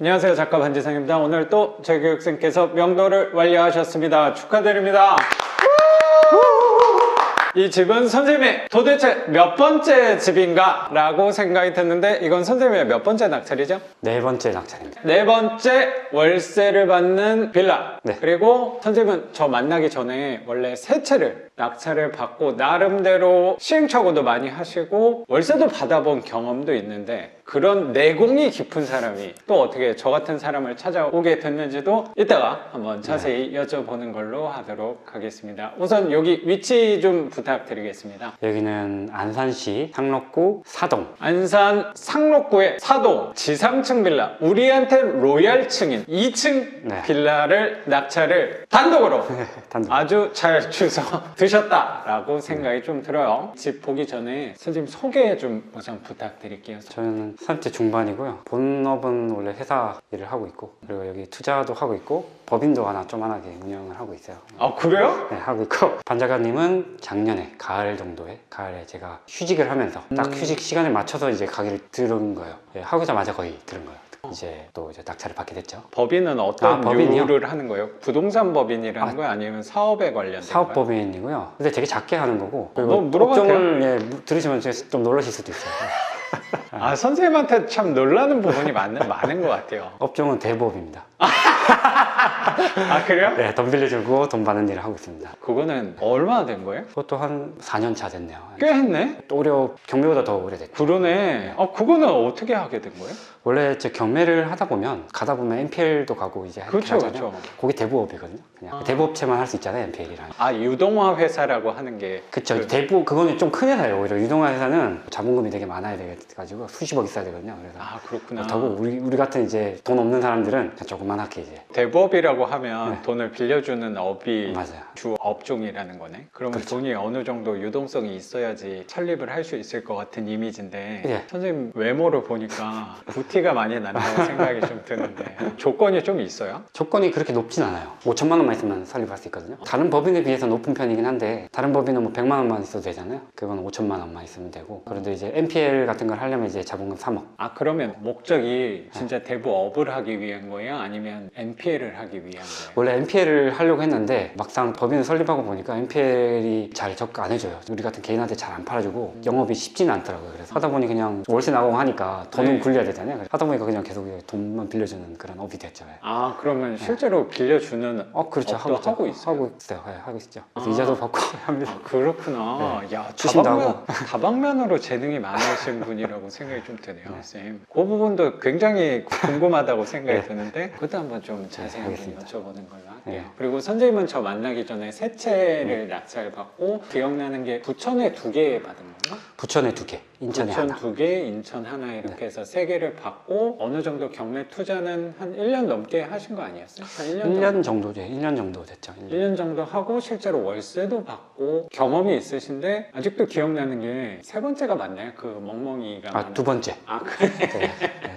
안녕하세요, 작가 반지상입니다. 오늘 또 저희 교육생께서 명도를 완료하셨습니다. 축하드립니다. 이 집은 선생님의 도대체 몇 번째 집인가? 라고 생각이 드는데 이건 선생님의 몇 번째 낙찰이죠? 네 번째 낙찰입니다. 네 번째 월세를 받는 빌라. 네. 그리고 선생님은 저 만나기 전에 원래 세 채를 낙찰을 받고 나름대로 시행착오도 많이 하시고 월세도 받아본 경험도 있는데 그런 내공이 깊은 사람이 또 어떻게 저 같은 사람을 찾아오게 됐는지도 이따가 한번 자세히 여쭤보는 걸로 하도록 하겠습니다. 우선 여기 위치 좀 부탁드리겠습니다. 여기는 안산시 상록구 사동. 안산 상록구의 사동 지상층 빌라, 우리한테 로얄층인 2층 네. 빌라를 낙찰을 단독으로 단독. 아주 잘 주워 드셨다라고 생각이 좀 들어요. 집 보기 전에 선생님 소개 좀 우선 부탁드릴게요. 저는 30대 중반이고요. 본업은 원래 회사 일을 하고 있고, 그리고 여기 투자도 하고 있고, 법인도 하나 조그만하게 운영을 하고 있어요. 아, 그래요? 네, 하고 있고, 반 작가님은 작년에 가을에 제가 휴직을 하면서 딱 휴직 시간에 맞춰서 이제 가게를 들은 거예요. 예, 하고자마자 거의 들은 거예요. 이제 낙찰을 받게 됐죠. 법인은 어떤 법인이요? 류를 하는 거예요? 부동산 법인이라는 거예요? 아니면 사업에 관련된 거예요? 사업법인이고요. 근데 되게 작게 하는 거고, 그리고 뭐 물어봐도 업종을 들으시면 좀 놀라실 수도 있어요. 아, 선생님한테 참 놀라는 부분이 많은 것 같아요. 업종은 대부업입니다. 아, 그래요? 네, 돈 빌려주고 돈 받는 일을 하고 있습니다. 그거는 얼마나 된 거예요? 그것도 한 4년 차 됐네요. 꽤 했네? 또 경매보다 더 오래됐죠. 그러네. 그거는 어떻게 하게 된 거예요? 원래 제 경매를 하다 보면 NPL도 가고 이제 그렇죠, 하잖아요. 그렇죠. 그게 대부업이거든요. 그냥 대부업체만 할 수 있잖아요, NPL이랑. 아, 유동화 회사라고 하는 게 그쵸. 그거는 좀 큰 회사예요. 오히려 유동화 회사는 자본금이 되게 많아야 돼가지고 수십억 있어야 되거든요. 그래서 아, 그렇구나. 그렇다고 우리 같은 이제 돈 없는 사람들은 그냥 조그만하게 이제. 대부업이라고 하면 네. 돈을 빌려주는 업이 맞아요. 주 업종이라는 거네. 그러면 그렇죠. 돈이 어느 정도 유동성이 있어야지 설립을 할 수 있을 것 같은 이미지인데 예. 선생님 외모를 보니까 부티가 많이 난다고 생각이 좀 드는데 조건이 좀 있어요? 조건이 그렇게 높진 않아요. 5천만 원만 있으면 설립할 수 있거든요. 다른 법인에 비해서 높은 편이긴 한데 다른 법인은 뭐 100만 원만 있어도 되잖아요. 그건 5천만 원만 있으면 되고. 그런데 이제 NPL 같은 걸 하려면 이제 자본금 3억. 아, 그러면 목적이 진짜 대부업을 하기 위한 거예요? 아니면 NPL을 하기 위한 거예요? 원래 NPL을 하려고 했는데 막상 법인을 설립하고 보니까 NPL이 잘 적가 안 해줘요. 우리 같은 개인한테 잘 안 팔아주고 영업이 쉽지는 않더라고요. 그래서 하다 보니 그냥 월세 나가고 하니까 돈은 네. 굴려야 되잖아요. 그래서 하다 보니까 그냥 계속 돈만 빌려주는 그런 업이 됐죠. 아, 그러면 실제로 빌려주는 그렇죠. 업도 하고 있어요? 하고 있어요. 네, 하고 있죠. 그래서 이자도 받고 합니다. 아, 그렇구나. 야, 투심도 하고. 다방면으로 재능이 많으신 분이라고 생각이 좀 드네요, 쌤. 그 부분도 굉장히 궁금하다고 생각이 네. 드는데 그것도 한번 좀 자세히 한번 알겠습니다. 여쭤보는 걸로 할게요. 네. 그리고 선생님은 저 만나기 전에 세 채를 낙찰받고 기억나는 게 부천에 2개 받은 건가? 부천에 2개, 인천에 부천 하나. 2개, 인천 하나 이렇게 해서 3개를 받고 어느 정도 경매 투자는 한 1년 넘게 하신 거 아니었어요? 한 1년 정도? 1년 정도 됐죠. 1년 정도 하고 실제로 월세도 받고 경험이 있으신데 아직도 기억나는 게 세 번째가 맞나요? 그 멍멍이가 두 번째. 아, 그래? 네.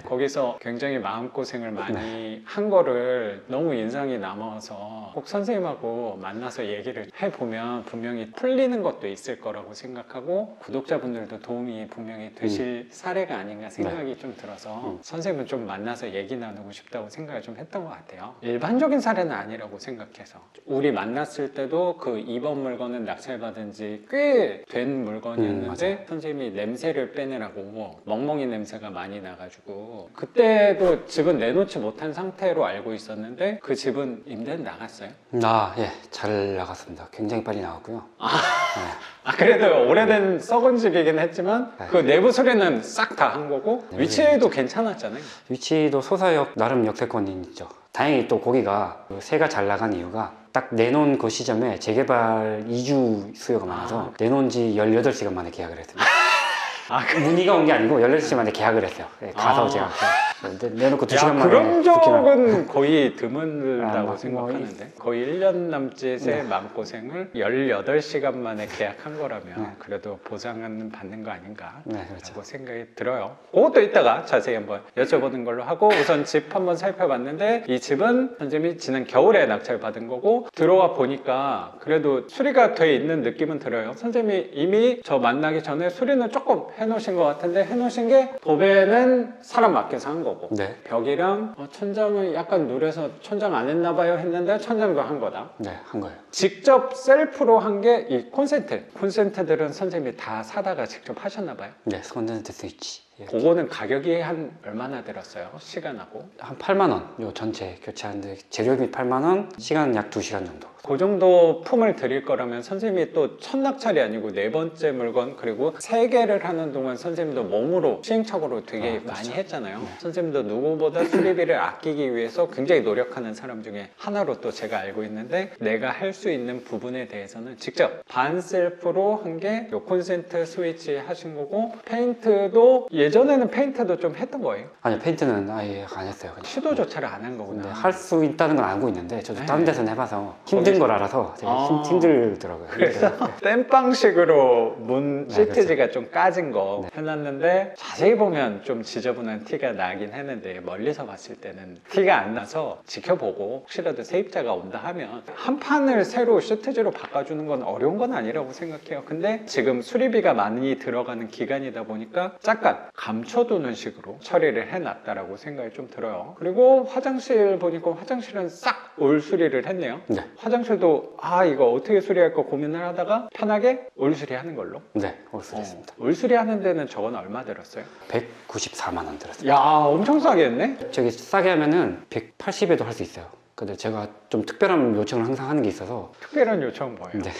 거기서 굉장히 마음고생을 많이 한 거를 너무 인상이 남아서 꼭 선생님하고 만나서 얘기를 해보면 분명히 풀리는 것도 있을 거라고 생각하고 구독자분들도 도움이 분명히 되실 사례가 아닌가 생각이 좀 들어서 선생님은 좀 만나서 얘기 나누고 싶다고 생각을 좀 했던 것 같아요. 일반적인 사례는 아니라고 생각해서 우리 만났을 때도 그 2번 물건은 낙찰받은 지 꽤 된 물건이었는데 선생님이 냄새를 빼내라고 멍멍이 냄새가 많이 나가지고 그때도 집은 내놓지 못한 상태로 알고 있었는데 그 집은 임대는 나갔어요? 예, 잘 나갔습니다. 굉장히 빨리 나갔고요. 아, 그래도 오래된 썩은 집이긴 했지만 그 내부 수리는 싹 다 한 거고 위치도 괜찮았잖아요. 위치도 소사역 나름 역세권이 있죠. 다행히 또 거기가 새가 잘 나간 이유가 딱 내놓은 그 시점에 재개발 이주 수요가 많아서 내놓은 지 18시간 만에 계약을 했습니다. 문의가 온 게 아니고 18시간 만에 계약을 했어요. 가서 제가 내놓고 2시간 만에 그런 적은 거의 드문다고 뭐, 생각하는데 거의 1년 남짓의 마음고생을 18시간 만에 계약한 거라면 그래도 보상은 받는 거 아닌가 그렇죠. 라고 생각이 들어요. 그것도 이따가 자세히 한번 여쭤보는 걸로 하고 우선 집 한번 살펴봤는데 이 집은 선생님이 지난 겨울에 낙찰 받은 거고 들어와 보니까 그래도 수리가 돼 있는 느낌은 들어요. 선생님이 이미 저 만나기 전에 수리는 조금 해놓으신 것 같은데 해놓으신 게 도배는 사람 맡겨서 한 거고 거고 네. 벽이랑 천장을 약간 누래서 천장 안 했나 봐요 했는데 천장도 한 거다. 네, 한 거예요. 직접 셀프로 한 게 이 콘센트들은 선생님이 다 사다가 직접 하셨나 봐요. 네, 콘센트 스위치. 예. 그거는 가격이 한 얼마나 들었어요? 시간하고? 한 8만 원. 요 전체 교체하는데 재료비 8만 원, 시간은 약 2시간 정도. 그 정도 품을 드릴 거라면 선생님이 또 첫 낙찰이 아니고 네 번째 물건 그리고 세 개를 하는 동안 선생님도 몸으로 시행착오로 되게 그렇죠. 많이 했잖아요. 네. 선생님도 누구보다 수리비를 아끼기 위해서 굉장히 노력하는 사람 중에 하나로 또 제가 알고 있는데 내가 할 수 있는 부분에 대해서는 직접 반셀프로 한 게 요 콘센트 스위치 하신 거고 페인트도 예전에는 페인트도 좀 했던 거예요. 아니, 페인트는 아예 안 했어요. 그냥. 시도조차를 안 한 거구나. 근데 할 수 있다는 건 알고 있는데 저도 네. 다른 데서는 해봐서 힘든 걸 알아서 되게 힘들더라고요. 그래서 땜빵식으로 문 네, 시트지가 좀 까진 거 네. 해놨는데 자세히 보면 좀 지저분한 티가 나긴 했는데 멀리서 봤을 때는 티가 안 나서 지켜보고 혹시라도 세입자가 온다 하면 한 판을 새로 시트지로 바꿔주는 건 어려운 건 아니라고 생각해요. 근데 지금 수리비가 많이 들어가는 기간이다 보니까 잠깐 감춰두는 식으로 처리를 해놨다라고 생각이 좀 들어요. 그리고 화장실 보니까 화장실은 싹 올 수리를 했네요. 네. 화장실도 이거 어떻게 수리할까 고민을 하다가 편하게 올 수리하는 걸로. 네, 올수했습니다. 올 수리하는 데는 저건 얼마 들었어요? 194만 원 들었어요. 야, 엄청 싸게 했네. 저기 싸게 하면은 180에도 할 수 있어요. 근데 제가 좀 특별한 요청을 항상 하는 게 있어서 특별한 요청은 뭐예요? 네.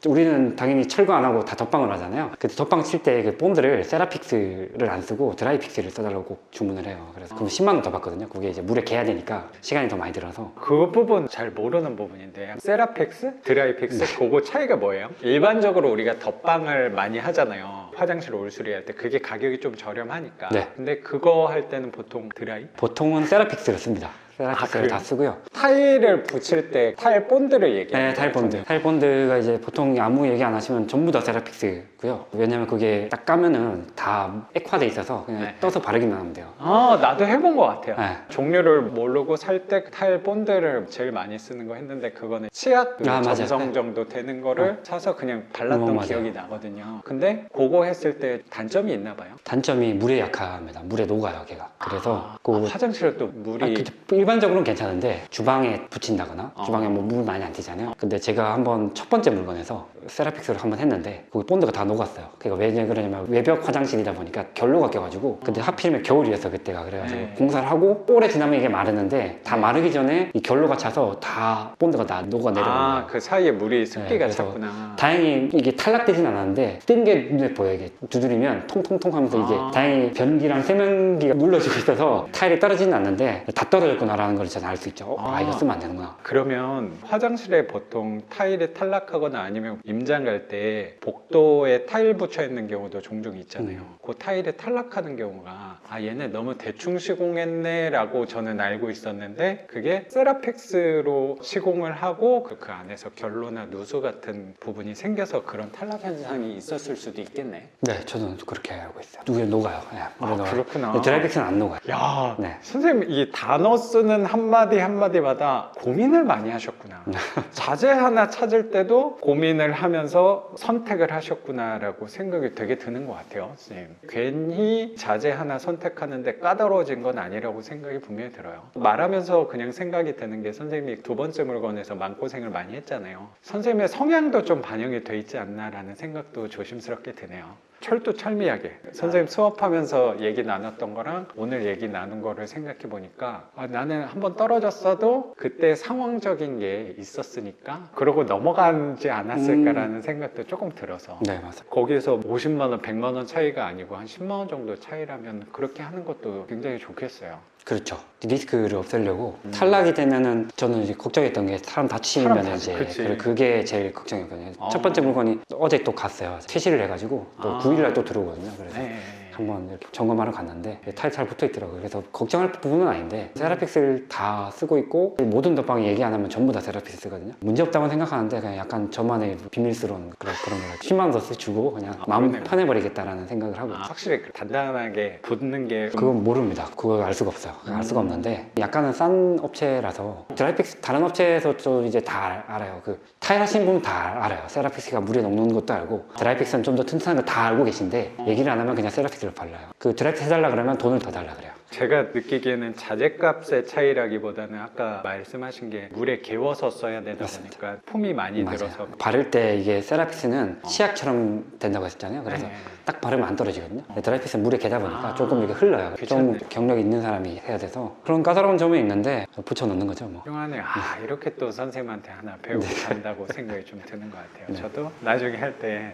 우리는 당연히 철거 안 하고 다 덧방을 하잖아요. 근데 덧방 칠 때 그 본드를 세라픽스를 안 쓰고 드라이픽스를 써달라고 꼭 주문을 해요. 그래서 그럼 10만 원 더 받거든요. 그게 이제 물에 개야 되니까 시간이 더 많이 들어서. 그 부분 잘 모르는 부분인데 세라픽스, 드라이픽스 그거 차이가 뭐예요? 일반적으로 우리가 덧방을 많이 하잖아요. 화장실 올 수리할 때 그게 가격이 좀 저렴하니까. 네. 근데 그거 할 때는 보통 드라이? 보통은 세라픽스를 씁니다. 세라픽스를 그래요? 다 쓰고요. 타일을 붙일 때 타일 본드를 얘기해요. 네, 타일 본드. 타일 본드가 이제 보통 아무 얘기 안 하시면 전부 다 세라픽스고요. 왜냐면 그게 딱 까면은 다 액화돼 있어서 그냥 네. 떠서 바르기만 하면 돼요. 나도 해본 것 같아요. 네. 종류를 모르고 살 때 타일 본드를 제일 많이 쓰는 거 했는데 그거는 치약 맞아요. 점성 정도 되는 거를 사서 그냥 발랐던 맞아요. 기억이 나거든요. 근데 그거 했을 때 단점이 있나 봐요. 단점이 물에 약합니다. 물에 녹아요, 걔가. 그래서 화장실은 또 물이 일반적으로는 괜찮은데 주방에 붙인다거나 어. 주방에 뭐 물 많이 안 튀잖아요. 근데 제가 한번 첫 번째 물건에서 세라픽스를 한번 했는데 거기 본드가 다 녹았어요. 그러니까 왜 그러냐면 외벽 화장실이다 보니까 결로가 껴가지고 근데 하필이면 겨울이었어 그때가. 그래가지고 네. 공사를 하고 오래 지나면 이게 마르는데 다 마르기 전에 이 결로가 차서 다 본드가 다 녹아 내려오는 거예요. 그 사이에 물이 습기가 그래서 찼구나. 다행히 이게 탈락되진 않았는데 뜬 게 눈에 보여요. 이게 두드리면 통통통 하면서 이게 다행히 변기랑 세면기가 눌러지고 있어서 타일이 떨어지진 않는데 다 떨어졌구나라는 걸 저는 알 수 있죠. 이거 쓰면 안 되는구나. 그러면 화장실에 보통 타일이 탈락하거나 아니면 임장 갈 때 복도에 타일 붙여 있는 경우도 종종 있잖아요. 그 타일이 탈락하는 경우가 얘네 너무 대충 시공했네 라고 저는 알고 있었는데 그게 세라픽스로 시공을 하고 그 안에서 결로나 누수 같은 부분이 생겨서 그런 탈락 현상이 있었을 수도 있겠네. 네, 저는 그렇게 알고 있어요. 누구에 녹아요. 네, 물에 녹아요. 그렇구나. 근데 드라이픽스는 안 녹아요. 야, 네. 선생님 이 단어 쓰는 한마디 한마디마다 고민을 많이 하셨구나. 자재 하나 찾을 때도 고민을 하면서 선택을 하셨구나라고 생각이 되게 드는 것 같아요, 선생님. 괜히 자재 하나 선택하는데 까다로워진 건 아니라고 생각이 분명히 들어요. 말하면서 그냥 생각이 드는 게 선생님이 두 번째 물건에서 마음고생을 많이 했잖아요. 선생님의 성향도 좀 반영이 돼 있지 않나라는 생각도 조심스럽게 드네요. 철두철미하게 선생님 수업하면서 얘기 나눴던 거랑 오늘 얘기 나눈 거를 생각해 보니까 나는 한번 떨어졌어도 그때 상황적인 게 있었으니까 그러고 넘어가지 않았을까라는 생각도 조금 들어서 네, 맞아요. 거기에서 50만 원, 100만 원 차이가 아니고 한 10만 원 정도 차이라면 그렇게 하는 것도 굉장히 좋겠어요. 그렇죠. 리스크를 없애려고 탈락이 되면은 저는 이제 걱정했던 게 사람 다치면 사람 이제 그치. 그게 제일 걱정이었거든요. 첫 번째 물건이 어제 또 갔어요. 퇴실을 해가지고 또 9일날 또 들어오거든요. 그래서 네. 한번 이렇게 점검하러 갔는데 타일 잘 붙어 있더라고요. 그래서 걱정할 부분은 아닌데 세라픽스를 다 쓰고 있고 모든 덧방이 얘기 안 하면 전부 다 세라픽스 쓰거든요. 문제 없다고 생각하는데 그냥 약간 저만의 비밀스러운 그런 걸 10만 원 더 주고 그냥 마음 그러네요. 편해버리겠다라는 생각을 하고 있어요. 확실히 단단하게 붙는 게 그건 모릅니다. 그걸 알 수가 없어요. 알 수가 없는데 약간은 싼 업체라서 드라이픽스 다른 업체에서 또 이제 다 알아요. 그 타일 하시는 분은 다 알아요. 세라픽스가 물에 녹는 것도 알고 드라이픽스는 좀 더 튼튼한 거 다 알고 계신데 얘기를 안 하면 그냥 세라픽스를 발라요. 그 드라이픽스 해달라 그러면 돈을 더 달라 그래요. 제가 느끼기에는 자재값의 차이라기보다는 아까 말씀하신 게 물에 개워서 써야 되다 맞습니다. 보니까 폼이 많이 맞아요. 들어서 바를 때 이게 세라픽스는 치약처럼 된다고 했잖아요. 그래서 네. 딱 바르면 안 떨어지거든요. 드라이픽스는 물에 개다 보니까 아, 조금 이렇게 흘러요. 좀 귀찮네. 경력 있는 사람이 해야 돼서 그런 까다로운 점은 있는데 붙여 넣는 거죠. 뭐. 훌륭하네요. 이렇게 또 선생님한테 하나 배우고 간다고 생각이 좀 드는 것 같아요. 네. 저도 나중에 할 때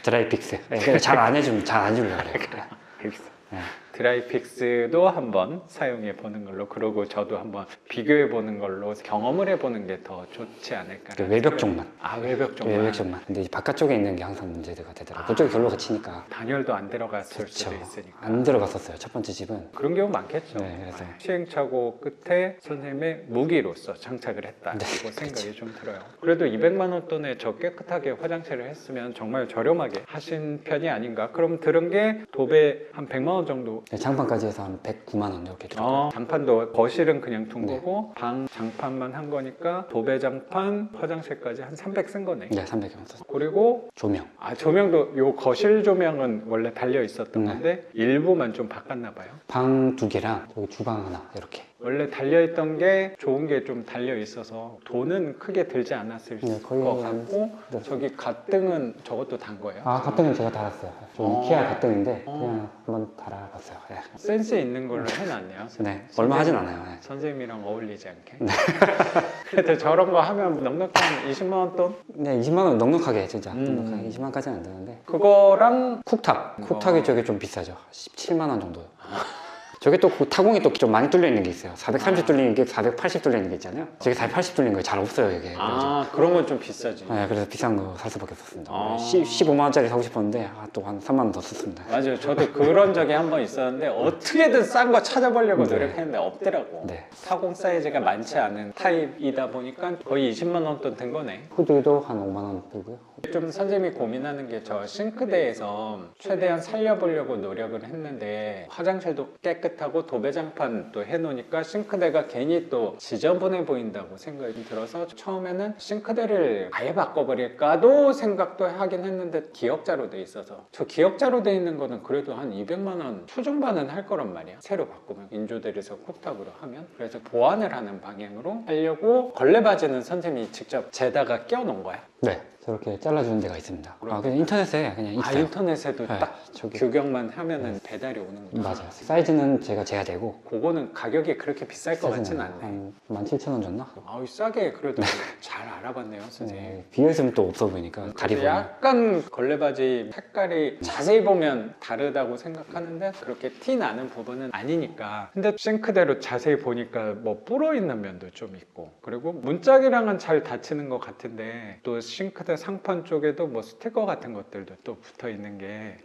드라이픽스. 잘 안 해주면 잘 안 주려고 그래요. 네. 드라이픽스도 한번 사용해 보는 걸로, 그러고 저도 한번 비교해 보는 걸로 경험을 해보는 게 더 좋지 않을까. 그 외벽 쪽만. 외벽 쪽만. 외벽 쪽만. 근데 이제 바깥쪽에 있는 게 항상 문제가 되더라고요. 그쪽이 결로가 치니까. 단열도 안 들어갔을 그렇죠. 수도 있으니까. 안 들어갔었어요. 첫 번째 집은. 그런 경우 많겠죠. 네, 그래서. 시행착오 끝에 선생님의 무기로서 장착을 했다고 네, 생각이 좀 들어요. 그래도 200만 원 돈에 저 깨끗하게 화장실을 했으면 정말 저렴하게 하신 편이 아닌가. 그럼 들은 게 도배 한 100만 원 정도. 네, 장판까지 해서 한 109만 원 이렇게 들어요. 장판도 거실은 그냥 둔 네. 거고 방 장판만 한 거니까 도배 장판 화장실까지 한 300 쓴 거네. 네, 300원 썼어요. 그리고 조명. 조명도 요 거실 조명은 원래 달려 있었던 네. 건데 일부만 좀 바꿨나 봐요. 방 2개랑 여기 주방 하나 이렇게. 원래 달려있던 게 좋은 게 좀 달려 있어서 돈은 크게 들지 않았을 네, 거의 것 한- 같고 네. 저기 갓등은 저것도 단 거예요. 가등은 제가 달았어요. 좀 어. 이케아 가등인데 그냥 한번 달아봤어요. 네. 센스 있는 걸로 해놨네요. 네, 얼마 하진 않아요. 네. 선생님이랑 어울리지 않게. 그래도 저런 거 하면 넉넉히 한 20만 원 돈? 네, 20만 원 넉넉하게 진짜 음. 넉넉하게 20만까지는 안 되는데 그거랑 쿡탑이 저게 좀 비싸죠. 17만 원 정도. 저게 또 그 타공이 또 좀 많이 뚫려 있는 게 있어요. 430 뚫리는 게 480 뚫려 있는 게 있잖아요. 저게 480 뚫리는 거 잘 없어요 이게. 그런 건 좀 비싸지. 네, 그래서 비싼 거 살 수밖에 없었습니다. 아. 15만 원짜리 사고 싶었는데 또 한 3만 원 더 썼습니다. 맞아요. 저도 그런 적이 한 번 있었는데 어떻게든 싼 거 찾아보려고 네. 노력했는데 없더라고. 네. 타공 사이즈가 많지 않은 타입이다 보니까 거의 20만 원 돈 든 거네. 후드도 한 5만 원 들고요. 좀 선생님이 고민하는 게 저 싱크대에서 최대한 살려보려고 노력을 했는데 화장실도 깨끗하고 도배장판도 해놓으니까 싱크대가 괜히 또 지저분해 보인다고 생각이 들어서 처음에는 싱크대를 아예 바꿔버릴까도 생각도 하긴 했는데 기역자로 돼 있어서 저 기역자로 돼 있는 거는 그래도 한 200만 원 초중반은 할 거란 말이야. 새로 바꾸면 인조대에서 쿡탑으로 하면. 그래서 보완을 하는 방향으로 하려고 걸레바지는 선생님이 직접 재다가 껴놓은 거야. 네, 저렇게 잘라주는 데가 있습니다. 그냥 인터넷에 그냥 있어요. 인터넷에도 네, 딱 저기 규격만 하면은 배달이 오는 거야. 맞아요. 사이즈는 제가 재야 되고 그거는 가격이 그렇게 비쌀 것 같진 않네. 한 17,000원 줬나? 싸게 그래도 잘 알아봤네요, 선생님. 네, 비교했으면 또 없어 보이니까 다리 근데 보면 약간 걸레바지 색깔이 자세히 보면 다르다고 생각하는데 그렇게 티 나는 부분은 아니니까. 근데 싱크대로 자세히 보니까 뭐 불어 있는 면도 좀 있고, 그리고 문짝이랑은 잘 닫히는 것 같은데 또 싱크대 상판 쪽에도 뭐 스티커 같은 것들도 또 붙어 있는 게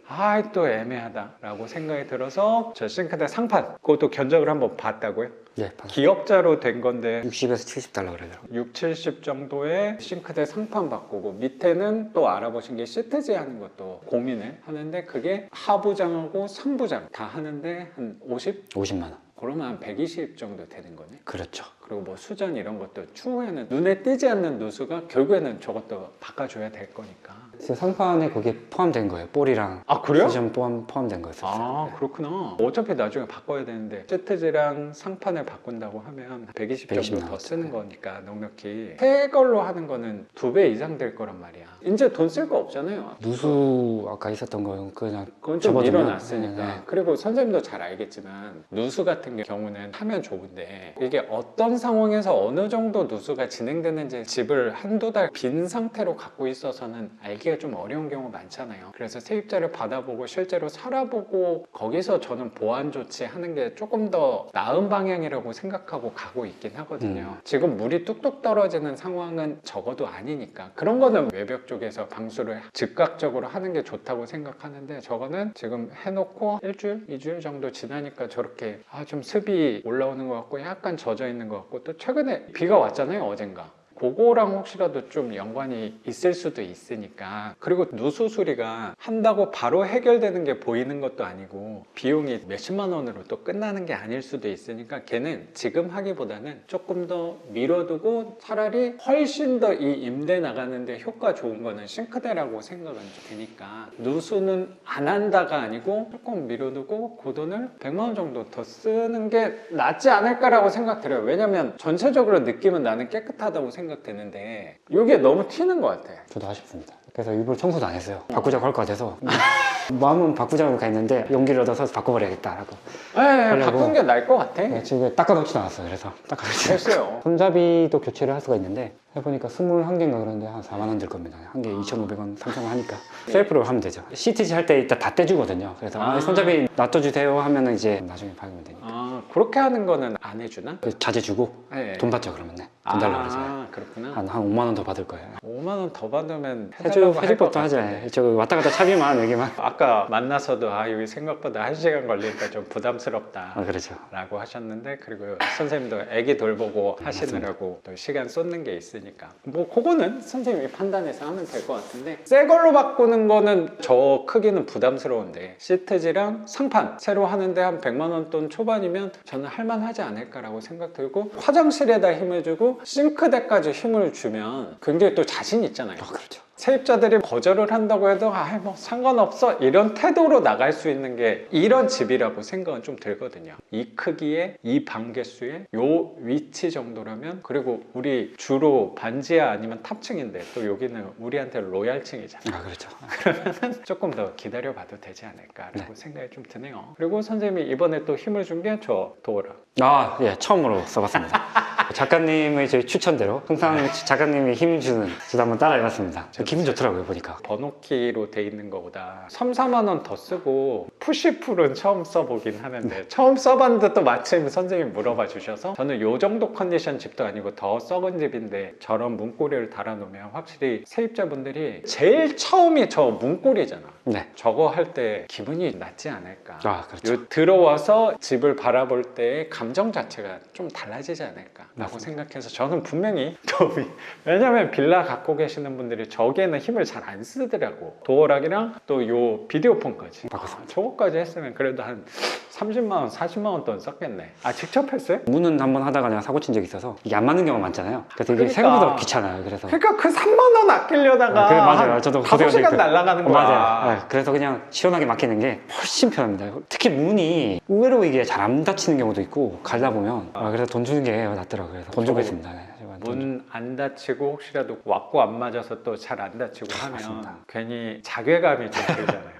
또 애매하다라고 생각이 들어서 저 싱크대 상판 그것도 견적을 한번 봤다고요? 네, 기역자로 된 건데 60에서 70달러 그러더라고요. 6, 70 정도의 싱크대 상판 바꾸고 밑에는 또 알아보신 게 시트지 하는 것도 고민을 하는데 그게 하부장하고 상부장 다 하는데 한 50? 50만 원. 그러면 한 120 정도 되는 거네. 그렇죠. 그리고 뭐 수전 이런 것도 추후에는 눈에 띄지 않는 누수가 결국에는 저것도 바꿔줘야 될 거니까. 제 상판에 거기에 포함된 거예요. 볼이랑 그래요? 수전 포함된 거였어요. 그렇구나. 어차피 나중에 바꿔야 되는데 시트지랑 상판을 바꾼다고 하면 120 정도 120 더 쓰는 거니까 넉넉히 새 걸로 하는 거는 2배 이상 될 거란 말이야. 이제 돈 쓸 거 없잖아요. 누수 아까 있었던 건 그냥 그건 좀 접어두면, 밀어놨으니까. 네. 그리고 선생님도 잘 알겠지만 누수 같은 경우는 하면 좋은데 이게 어떤 상황에서 어느 정도 누수가 진행되는지 집을 한두 달 빈 상태로 갖고 있어서는 알기가 좀 어려운 경우 많잖아요. 그래서 세입자를 받아보고 실제로 살아보고 거기서 저는 보완 조치하는 게 조금 더 나은 방향이라고 생각하고 가고 있긴 하거든요. 지금 물이 뚝뚝 떨어지는 상황은 적어도 아니니까 그런 거는 외벽 쪽에서 방수를 즉각적으로 하는 게 좋다고 생각하는데 저거는 지금 해놓고 일주일, 2주일 정도 지나니까 저렇게 좀 습이 올라오는 것 같고 약간 젖어 있는 것 같고 또 최근에 비가 왔잖아요, 어젠가. 그거랑 혹시라도 좀 연관이 있을 수도 있으니까. 그리고 누수수리가 한다고 바로 해결되는 게 보이는 것도 아니고 비용이 몇십만 원으로 또 끝나는 게 아닐 수도 있으니까 걔는 지금 하기보다는 조금 더 미뤄두고 차라리 훨씬 더 이 임대 나가는데 효과 좋은 거는 싱크대라고 생각은 드니까 누수는 안 한다가 아니고 조금 미뤄두고 그 돈을 100만 원 정도 더 쓰는 게 낫지 않을까라고 생각들어요. 왜냐면 전체적으로 느낌은 나는 깨끗하다고 생각되는데 이게 너무 튀는 것 같아. 저도 아쉽습니다. 그래서 일부러 청소도 안 했어요. 바꾸자고 할 것 같아서 마음은 바꾸자고 했는데 용기를 얻어서 바꿔버려야겠다라고. 네, 하려고. 바꾼 게 나을 것 같아. 네, 지금 닦아놓지도 않았어요. 그래서 닦아놓지 됐어요. 손잡이도 교체를 할 수가 있는데 해보니까 21개인가 그런데 한 4만 원 들 겁니다. 한 개 2,500원, 3,000원 하니까 셀프로 하면 되죠. CTG 할 때 이따 다 떼주거든요. 그래서 손잡이 놔둬주세요 하면은 이제 나중에 박으면 되니까. 아, 그렇게 하는 거는 안 해주나? 자재 주고 네. 돈 받죠 그러면. 네. 돈 달라고 그러죠. 그렇구나. 한 5만 원 더 받을 거예요. 5만 원 더 받으면 해줄 해달라고 할 것 법도 하죠. 같은데. 저 왔다 갔다 차비만 여기만. 아까 만나서도 여기 생각보다 1시간 걸리니까 좀 부담스럽다 그렇죠. 라고 하셨는데, 그리고 선생님도 애기 돌보고 하시느라고 또 시간 쏟는 게 있으니까 뭐 그거는 선생님이 판단해서 하면 될 것 같은데, 새 걸로 바꾸는 거는 저 크기는 부담스러운데 시트지랑 상판 새로 하는데 한 100만 원 돈 초반이면 저는 할만하지 않을까라고 생각 들고, 화장실에다 힘을 주고 싱크대까지 힘을 주면 굉장히 또 자신 있잖아요. 그렇죠. 세입자들이 거절을 한다고 해도 뭐 상관없어 이런 태도로 나갈 수 있는 게 이런 집이라고 생각은 좀 들거든요. 이 크기에 이 방개수에 요 위치 정도라면, 그리고 우리 주로 반지하 아니면 탑층인데 또 여기는 우리한테 로얄층이잖아요. 그렇죠. 그러면 조금 더 기다려봐도 되지 않을까라고 생각이 좀 드네요. 그리고 선생님이 이번에 또 힘을 준 게 저 도어라. 예, 처음으로 써봤습니다. 작가님의 저희 추천대로 항상 작가님이 힘 주는 저도 한번 따라해봤습니다. 기분 좋더라고요 보니까. 번호키로 돼 있는 것보다 3, 4만 원 더 쓰고 푸시풀은 처음 써보긴 하는데 처음 써봤는데 또 마침 선생님이 물어봐 주셔서, 저는 요 정도 컨디션 집도 아니고 더 썩은 집인데 저런 문고리를 달아놓으면 확실히 세입자분들이 제일 처음이 저 문고리잖아. 네. 저거 할 때 기분이 낫지 않을까. 그렇죠. 요 들어와서 집을 바라볼 때의 감정 자체가 좀 달라지지 않을까 라고 맞습니다. 생각해서 저는 분명히 도움이, 왜냐면 빌라 갖고 계시는 분들이 저기에는 힘을 잘 안 쓰더라고. 도어락이랑 또 요 비디오폰까지 바꿨습니다. 저거까지 했으면 그래도 한 30만 원, 40만 원 돈 썼겠네. 직접 했어요? 문은 한번 하다가 내가 사고 친 적이 있어서 이게 안 맞는 경우가 많잖아요. 그래서 이게 그러니까. 생각보다 귀찮아요. 그래서 그러니까 그 3만 원 아끼려다가 맞아요. 저도 5시간 날아가는 거야. 맞아요. 그래서 그냥 시원하게 막히는 게 훨씬 편합니다. 특히 문이 의외로 이게 잘 안 닫히는 경우도 있고 갈다 보면 그래서 돈 주는 게 낫더라고요. 그래서 돈 주고 있습니다. 문 안 닫히고 혹시라도 왔고 안 맞아서 또 잘 안 닫히고 하면 맞습니다. 괜히 자괴감이 좀 들잖아요.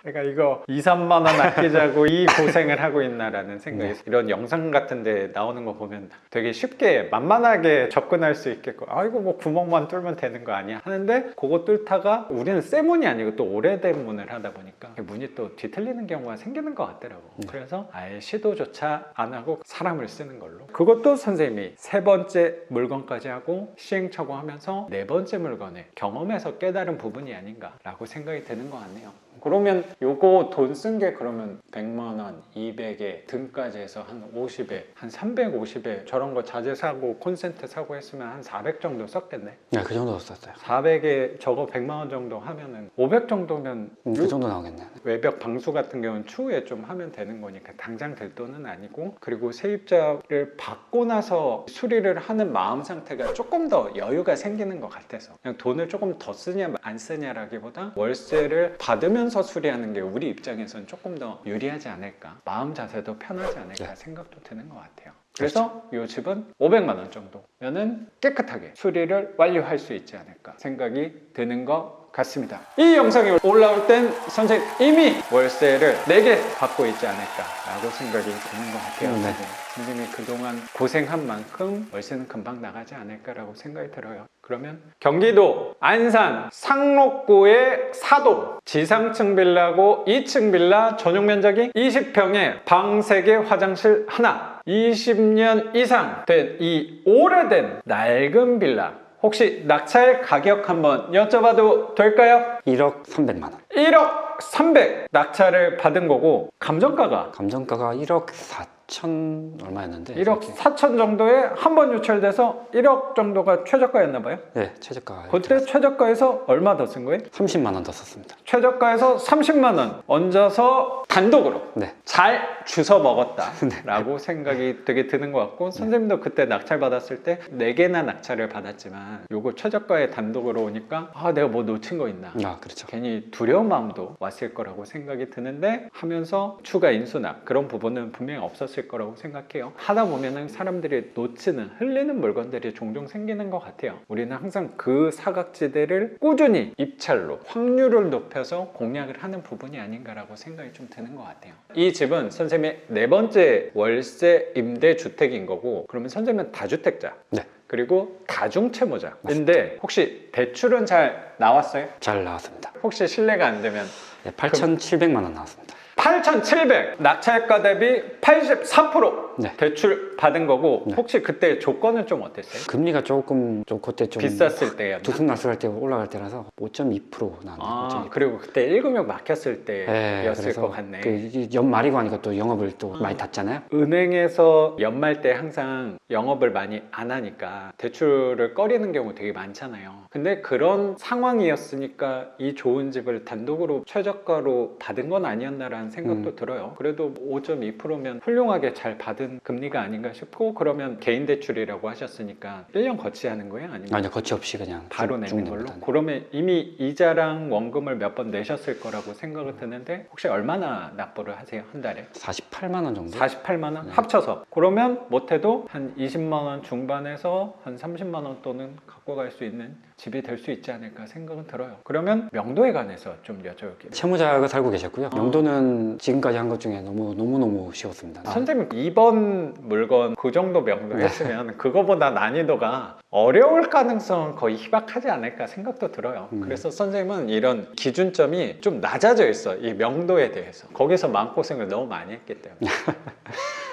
그러니까 이거 2, 3만 원 아끼자고 이 고생을 하고 있나라는 생각이 이런 영상 같은 데 나오는 거 보면 되게 쉽게 만만하게 접근할 수 있겠고, 이거 뭐 구멍만 뚫으면 되는 거 아니야 하는데, 그거 뚫다가 우리는 새 문이 아니고 또 오래된 문을 하다 보니까 문이 또 뒤틀리는 경우가 생기는 것 같더라고. 그래서 아예 시도조차 안 하고 사람을 쓰는 걸로, 그것도 선생님이 세 번째 물건까지 하고 시행착오하면서 네 번째 물건을 경험해서 깨달은 부분이 아닌가라고 생각이 드는 것 같네요. 그러면 요거 돈 쓴 게 그러면 100만 원, 200에 등까지 해서 한 50에, 한 350에 저런 거 자재 사고 콘센트 사고 했으면 한 400 정도 썼겠네. 네, 그 정도 썼어요. 400에 저거 100만 원 정도 하면은 500 정도면 그 정도 나오겠네요. 외벽 방수 같은 경우는 추후에 좀 하면 되는 거니까 당장 될 돈은 아니고, 그리고 세입자를 받고 나서 수리를 하는 마음 상태가 조금 더 여유가 생기는 것 같아서 그냥 돈을 조금 더 쓰냐 안 쓰냐라기보다 월세를 받으면서 수리하는 게 우리 입장에서는 조금 더 유리하지 않을까, 마음 자세도 편하지 않을까 생각도 드는 것 같아요. 그래서 이 집은 500만 원 정도면은 깨끗하게 수리를 완료할 수 있지 않을까 생각이 드는 것 같습니다. 이 영상이 올라올 땐 선생님 이미 월세를 4개 받고 있지 않을까라고 생각이 드는 것 같아요. 네. 선생님이 그동안 고생한 만큼 월세는 금방 나가지 않을까라고 생각이 들어요. 그러면 경기도 안산 상록구의 사도 지상층 빌라고 2층 빌라 전용 면적이 20평에 방 3개 화장실 하나, 20년 이상 된 이 오래된 낡은 빌라, 혹시 낙찰 가격 한번 여쭤봐도 될까요? 1억 300만 원. 1억 300 낙찰을 받은 거고 감정가가 감정가가 1억 4천 얼마였는데 1억 4천 정도에 한 번 유찰돼서 1억 정도가 최저가였나 봐요. 네, 최저가 그때 최저가에서 얼마 더 쓴 거예요? 30만 원 더 썼습니다. 최저가에서 30만 원 얹어서 단독으로 네. 잘 주워 먹었다라고 생각이 되게 드는 것 같고 선생님도 그때 낙찰 받았을 때 4개나 낙찰을 받았지만 요거 최저가에 단독으로 오니까 아 내가 뭐 놓친 거 있나 아, 그렇죠. 괜히 두려운 마음도 왔을 거라고 생각이 드는데 하면서 추가 인수납 그런 부분은 분명히 없었을 거라고 생각해요. 하다 보면은 사람들이 놓치는 흘리는 물건들이 종종 생기는 것 같아요. 우리는 항상 그 사각지대를 꾸준히 입찰로 확률을 높여서 공략을 하는 부분이 아닌가라고 생각이 좀 드는 것 같아요. 이 집은 선생님의 4번째 월세 임대 주택인 거고 그러면 선생님은 다주택자 네. 그리고 다중채무자인데 혹시 대출은 잘 나왔어요? 잘 나왔습니다. 혹시 신뢰가 안 되면 네, 8,700만 원 나왔습니다. 8,700 낙찰가 대비 84% 네. 대출 받은 거고 네. 혹시 그때 조건은 좀 어땠어요? 금리가 조금 좀 그때 좀 비쌌을 때였나? 들쑥날쑥할 때 올라갈 때라서 5.2% 나왔네요. 아 5.2%. 그리고 그때 1금융 막혔을 네, 때였을 그래서 것 같네. 그 연말이고 하니까 또 영업을 또 많이 닫잖아요. 은행에서 연말 때 항상 영업을 많이 안 하니까 대출을 꺼리는 경우 되게 많잖아요. 근데 그런 상황이었으니까 이 좋은 집을 단독으로 최저가로 받은 건 아니었나라는 생각도 들어요. 그래도 5.2%면 훌륭하게 잘 받은 금리가 아닌가 싶고 그러면 개인 대출이라고 하셨으니까 1년 거치하는 거예요? 아니면 아니요, 거치 없이 그냥 바로 내는 걸로? 그러면 이미 이자랑 원금을 몇 번 내셨을 거라고 생각을 드는데 혹시 얼마나 납부를 하세요? 한 달에? 48만 원 정도? 48만 원 네. 합쳐서 그러면 못해도 한 20만 원 중반에서 한 30만 원 돈은 갖고 갈 수 있는 집이 될 수 있지 않을까 생각은 들어요. 그러면 명도에 관해서 좀 여쭤볼게요. 채무자가 살고 계셨고요. 명도는 지금까지 한 것 중에 너무너무 쉬웠습니다. 선생님 2번 물건 그 정도 명도 했으면 그거보다 난이도가 어려울 가능성은 거의 희박하지 않을까 생각도 들어요. 그래서 선생님은 이런 기준점이 좀 낮아져 있어. 이 명도에 대해서. 거기서 마음고생을 너무 많이 했기 때문에.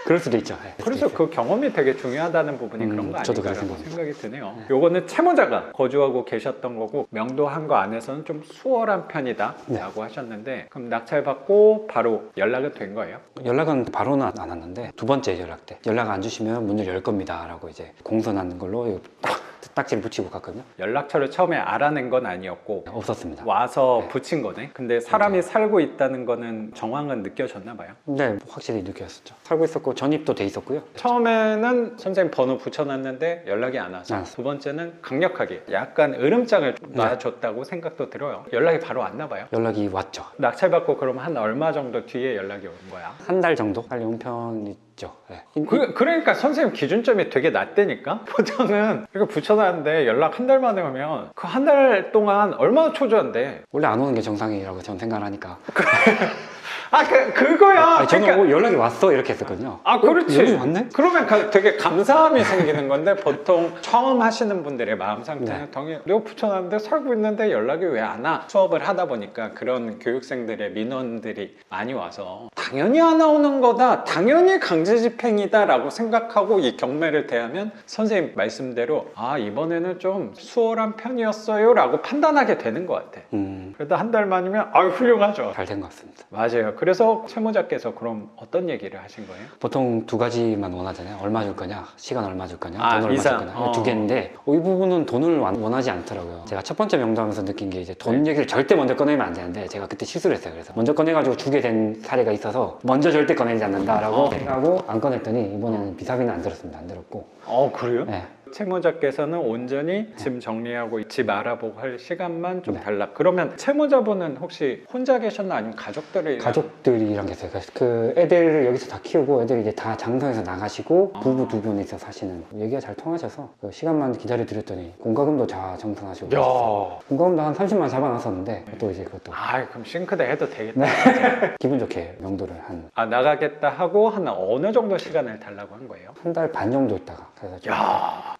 그럴 수도 있죠. 네, 그래서 그 경험이 되게 중요하다는 부분이 그런 거 저도 아닌가라고 그렇게 생각이 드네요. 요거는 채무자가 거주하고 계셨던 거고 명도한 거 안에서는 좀 수월한 편이다 라고 하셨는데 그럼 낙찰받고 바로 연락은 된 거예요? 연락은 바로는 안 왔는데 두 번째 연락 때 연락 안 주시면 문을 열 겁니다 라고 이제 공선하는 걸로 딱지를 붙이고 갔거든요. 연락처를 처음에 알아낸 건 아니었고 없었습니다. 와서 붙인 거네. 근데 사람이 살고 있다는 거는 정황은 느껴졌나 봐요. 네, 확실히 느꼈었죠. 살고 있었고 전입도 돼 있었고요. 처음에는 선생님 번호 붙여놨는데 연락이 안 와서 두 번째는 강력하게 약간 으름장을 놔줬다고 생각도 들어요. 연락이 바로 왔나 봐요. 연락이 왔죠. 낙찰받고 그럼 한 얼마 정도 뒤에 연락이 온 거야? 한 달 정도? 빨리 온 편이죠. 네. 그러니까 선생님 기준점이 되게 낮다니까? 보통은 이거 붙여놨는데 연락 한 달 만에 오면 그 한 달 동안 얼마나 초조한데. 원래 안 오는 게 정상이라고 저는 생각을 하니까. 그거야. 아니, 저는 연락이 왔어 이렇게 했었거든요. 그렇지. 연락이 왔네? 그러면 되게 감사함이 생기는 건데 보통 처음 하시는 분들의 마음 상태는 네. 당연히 내가 붙여놨는데 살고 있는데 연락이 왜 안 와? 수업을 하다 보니까 그런 교육생들의 민원들이 많이 와서 당연히 안 나오는 거다. 당연히 강제집행이다 라고 생각하고 이 경매를 대하면 선생님 말씀대로 이번에는 좀 수월한 편이었어요 라고 판단하게 되는 것 같아. 그래도 한 달 만이면 훌륭하죠. 잘 된 것 같습니다. 맞아요. 그래서 채무자께서 그럼 어떤 얘기를 하신 거예요? 보통 두 가지만 원하잖아요. 얼마 줄 거냐, 시간 얼마 줄 거냐, 아, 돈 얼마 이상. 줄 거냐. 두 개인데 이 부분은 돈을 원하지 않더라고요. 제가 첫 번째 명도하면서 느낀 게 이제 돈 얘기를 절대 먼저 꺼내면 안 되는데 제가 그때 실수를 했어요. 그래서 먼저 꺼내가지고 주게 된 사례가 있어서 먼저 절대 꺼내지 않는다라고 생각하고 안 꺼냈더니 이번에는 비사비는 안 들었습니다. 안 들었고. 그래요? 네. 채무자께서는 온전히 짐 정리하고 집 알아보고 할 시간만 좀 달라. 그러면 채무자분은 혹시 혼자 계셨나 아니면 가족들이랑 계세요. 그 애들을 여기서 다 키우고 애들이 이제 다 장성에서 나가시고 부부 두 분이서 사시는 얘기가 잘 통하셔서 그 시간만 기다려드렸더니 공과금도 다 정산하시고 계셨어요. 공과금도 한 30만 잡아놨었는데 또 이제 그것도 그럼 싱크대 해도 되겠다. 기분 좋게 명도를 한 나가겠다 하고 한 어느 정도 시간을 달라고 한 거예요? 한 달 반 정도 있다가 그래서 좀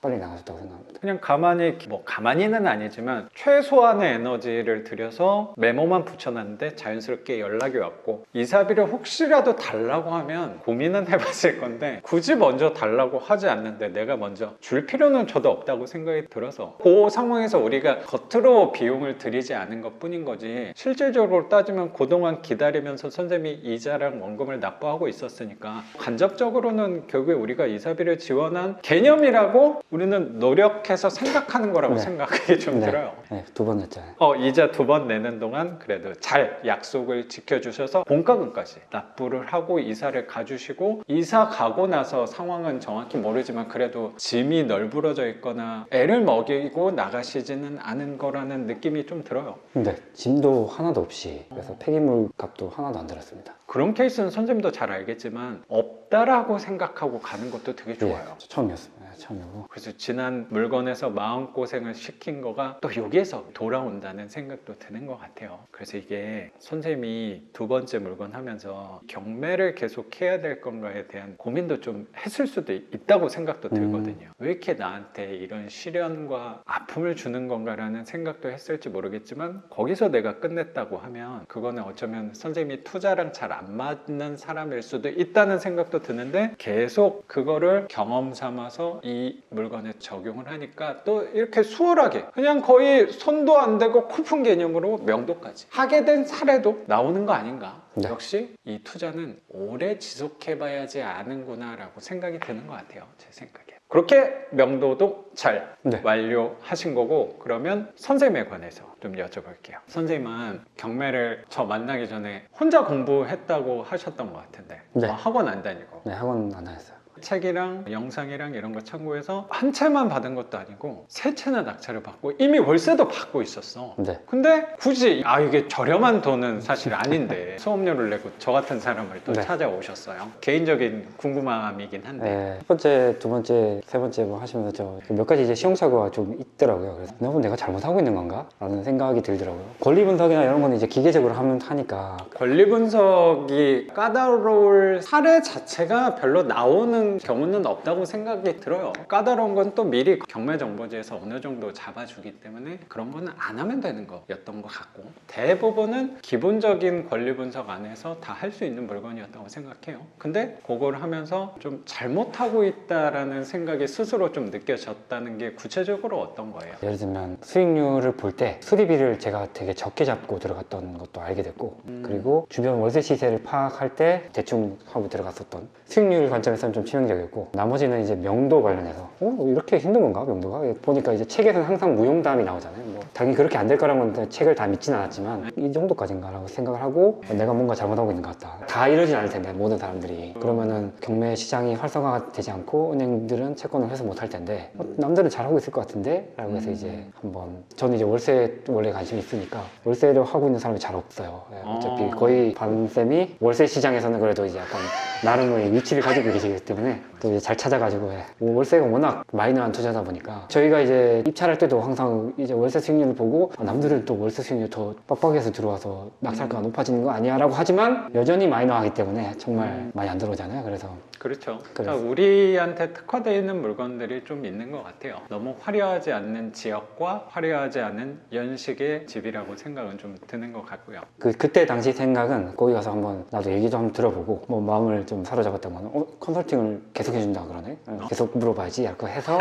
빨리 나가셨다고 생각합니다. 그냥 가만히 뭐 가만히는 아니지만 최소한의 에너지를 들여서 메모만 붙여놨는데 자연스럽게 연락이 왔고 이사비를 혹시라도 달라고 하면 고민은 해봤을 건데 굳이 먼저 달라고 하지 않는데 내가 먼저 줄 필요는 저도 없다고 생각이 들어서 그 상황에서 우리가 겉으로 비용을 들이지 않은 것 뿐인 거지 실질적으로 따지면 그동안 기다리면서 선생님이 이자랑 원금을 납부하고 있었으니까 간접적으로는 결국에 우리가 이사비를 지원한 개념이라고 우리는 노력해서 생각하는 거라고 네. 생각하기 좀 들어요. 네, 2번 냈잖아요. 이자 2번 내는 동안 그래도 잘 약속을 지켜주셔서 본가금까지 납부를 하고 이사를 가주시고 이사 가고 나서 상황은 정확히 모르지만 그래도 짐이 널브러져 있거나 애를 먹이고 나가시지는 않은 거라는 느낌이 좀 들어요. 근데 짐도 하나도 없이 그래서 폐기물 값도 하나도 안 들었습니다. 그런 케이스는 선생님도 잘 알겠지만 없다라고 생각하고 가는 것도 되게 좋아요. 네, 처음이었습니다. 처음이고 그래서 지난 물건에서 마음고생을 시킨 거가 또 여기에서 돌아온다는 생각도 드는 것 같아요. 그래서 이게 선생님이 2번째 물건 하면서 경매를 계속 해야 될 건가에 대한 고민도 좀 했을 수도 있다고 생각도 들거든요. 왜 이렇게 나한테 이런 시련과 아픔을 주는 건가라는 생각도 했을지 모르겠지만 거기서 내가 끝냈다고 하면 그거는 어쩌면 선생님이 투자랑 잘 안 맞는 사람일 수도 있다는 생각도 드는데 계속 그거를 경험 삼아서 이 물건에 적용을 하니까 또 이렇게 수월하게 그냥 거의 손도 안 대고 쿠폰 개념으로 명도까지 하게 된 사례도 나오는 거 아닌가. 네. 역시 이 투자는 오래 지속해봐야지 아는구나 라고 생각이 드는 것 같아요. 제 생각에. 그렇게 명도도 잘 네. 완료하신 거고 그러면 선생님에 관해서 좀 여쭤볼게요. 선생님은 경매를 저 만나기 전에 혼자 공부했다고 하셨던 것 같은데 네. 학원 안 다니고 네, 학원 안 다녔어요. 책이랑 영상이랑 이런 거 참고해서 한 채만 받은 것도 아니고 3채나 낙찰을 받고 이미 월세도 받고 있었어. 네. 근데 굳이 이게 저렴한 돈은 사실 아닌데 수업료를 내고 저 같은 사람을 또 네. 찾아오셨어요. 개인적인 궁금함이긴 한데 네, 첫 번째, 2번째, 3번째 뭐 하시면서 저 몇 가지 이제 시행착오가 좀 있더라고요. 그래서 내가 잘못하고 있는 건가? 라는 생각이 들더라고요. 권리 분석이나 이런 거는 이제 기계적으로 하니까 권리 분석이 까다로울 사례 자체가 별로 나오는 경우는 없다고 생각이 들어요. 까다로운 건 또 미리 경매정보지에서 어느 정도 잡아주기 때문에 그런 거는 안 하면 되는 거였던 것 같고 대부분은 기본적인 권리 분석 안에서 다 할 수 있는 물건이었다고 생각해요. 근데 그걸 하면서 좀 잘못하고 있다라는 생각이 스스로 좀 느껴졌다는 게 구체적으로 어떤 거예요? 예를 들면 수익률을 볼 때 수리비를 제가 되게 적게 잡고 들어갔던 것도 알게 됐고 그리고 주변 월세 시세를 파악할 때 대충 하고 들어갔었던 수익률 관점에서는 좀 치명적이었고 나머지는 이제 명도 관련해서 이렇게 힘든 건가 명도가? 보니까 이제 책에서는 항상 무용담이 나오잖아요. 뭐 당연히 그렇게 안 될 거라고는 책을 다 믿진 않았지만 이 정도까지인가 라고 생각을 하고 내가 뭔가 잘못하고 있는 것 같다. 다 이러진 않을 텐데 모든 사람들이 그러면은 경매 시장이 활성화가 되지 않고 은행들은 채권을 회수 못할 텐데 남들은 잘하고 있을 것 같은데 라고 해서 이제 한번 저는 이제 월세에 원래 관심이 있으니까 월세를 하고 있는 사람이 잘 없어요. 예, 어차피 거의 반쌤이 월세 시장에서는 그래도 이제 약간 나름의 위치를 가지고 계시기 때문에 또 이제 잘 찾아가지고 월세가 워낙 마이너한 투자다 보니까 저희가 이제 입찰할 때도 항상 이제 월세 수익률을 보고 남들은 또 월세 수익률 더 빡빡해서 들어와서 낙찰가가 높아지는 거 아니야 라고 하지만 여전히 마이너하기 때문에 정말 많이 안 들어오잖아요. 그래서 그렇죠. 그래서. 그러니까 우리한테 특화되어 있는 물건들이 좀 있는 것 같아요. 너무 화려하지 않는 지역과 화려하지 않은 연식의 집이라고 생각은 좀 드는 것 같고요. 그때 당시 생각은 거기 가서 한번 나도 얘기 좀 한번 들어보고 뭐 마음을 좀 사로잡았던 거는 컨설팅을 계속 해준다 그러네. 계속 물어봐야지 라고 해서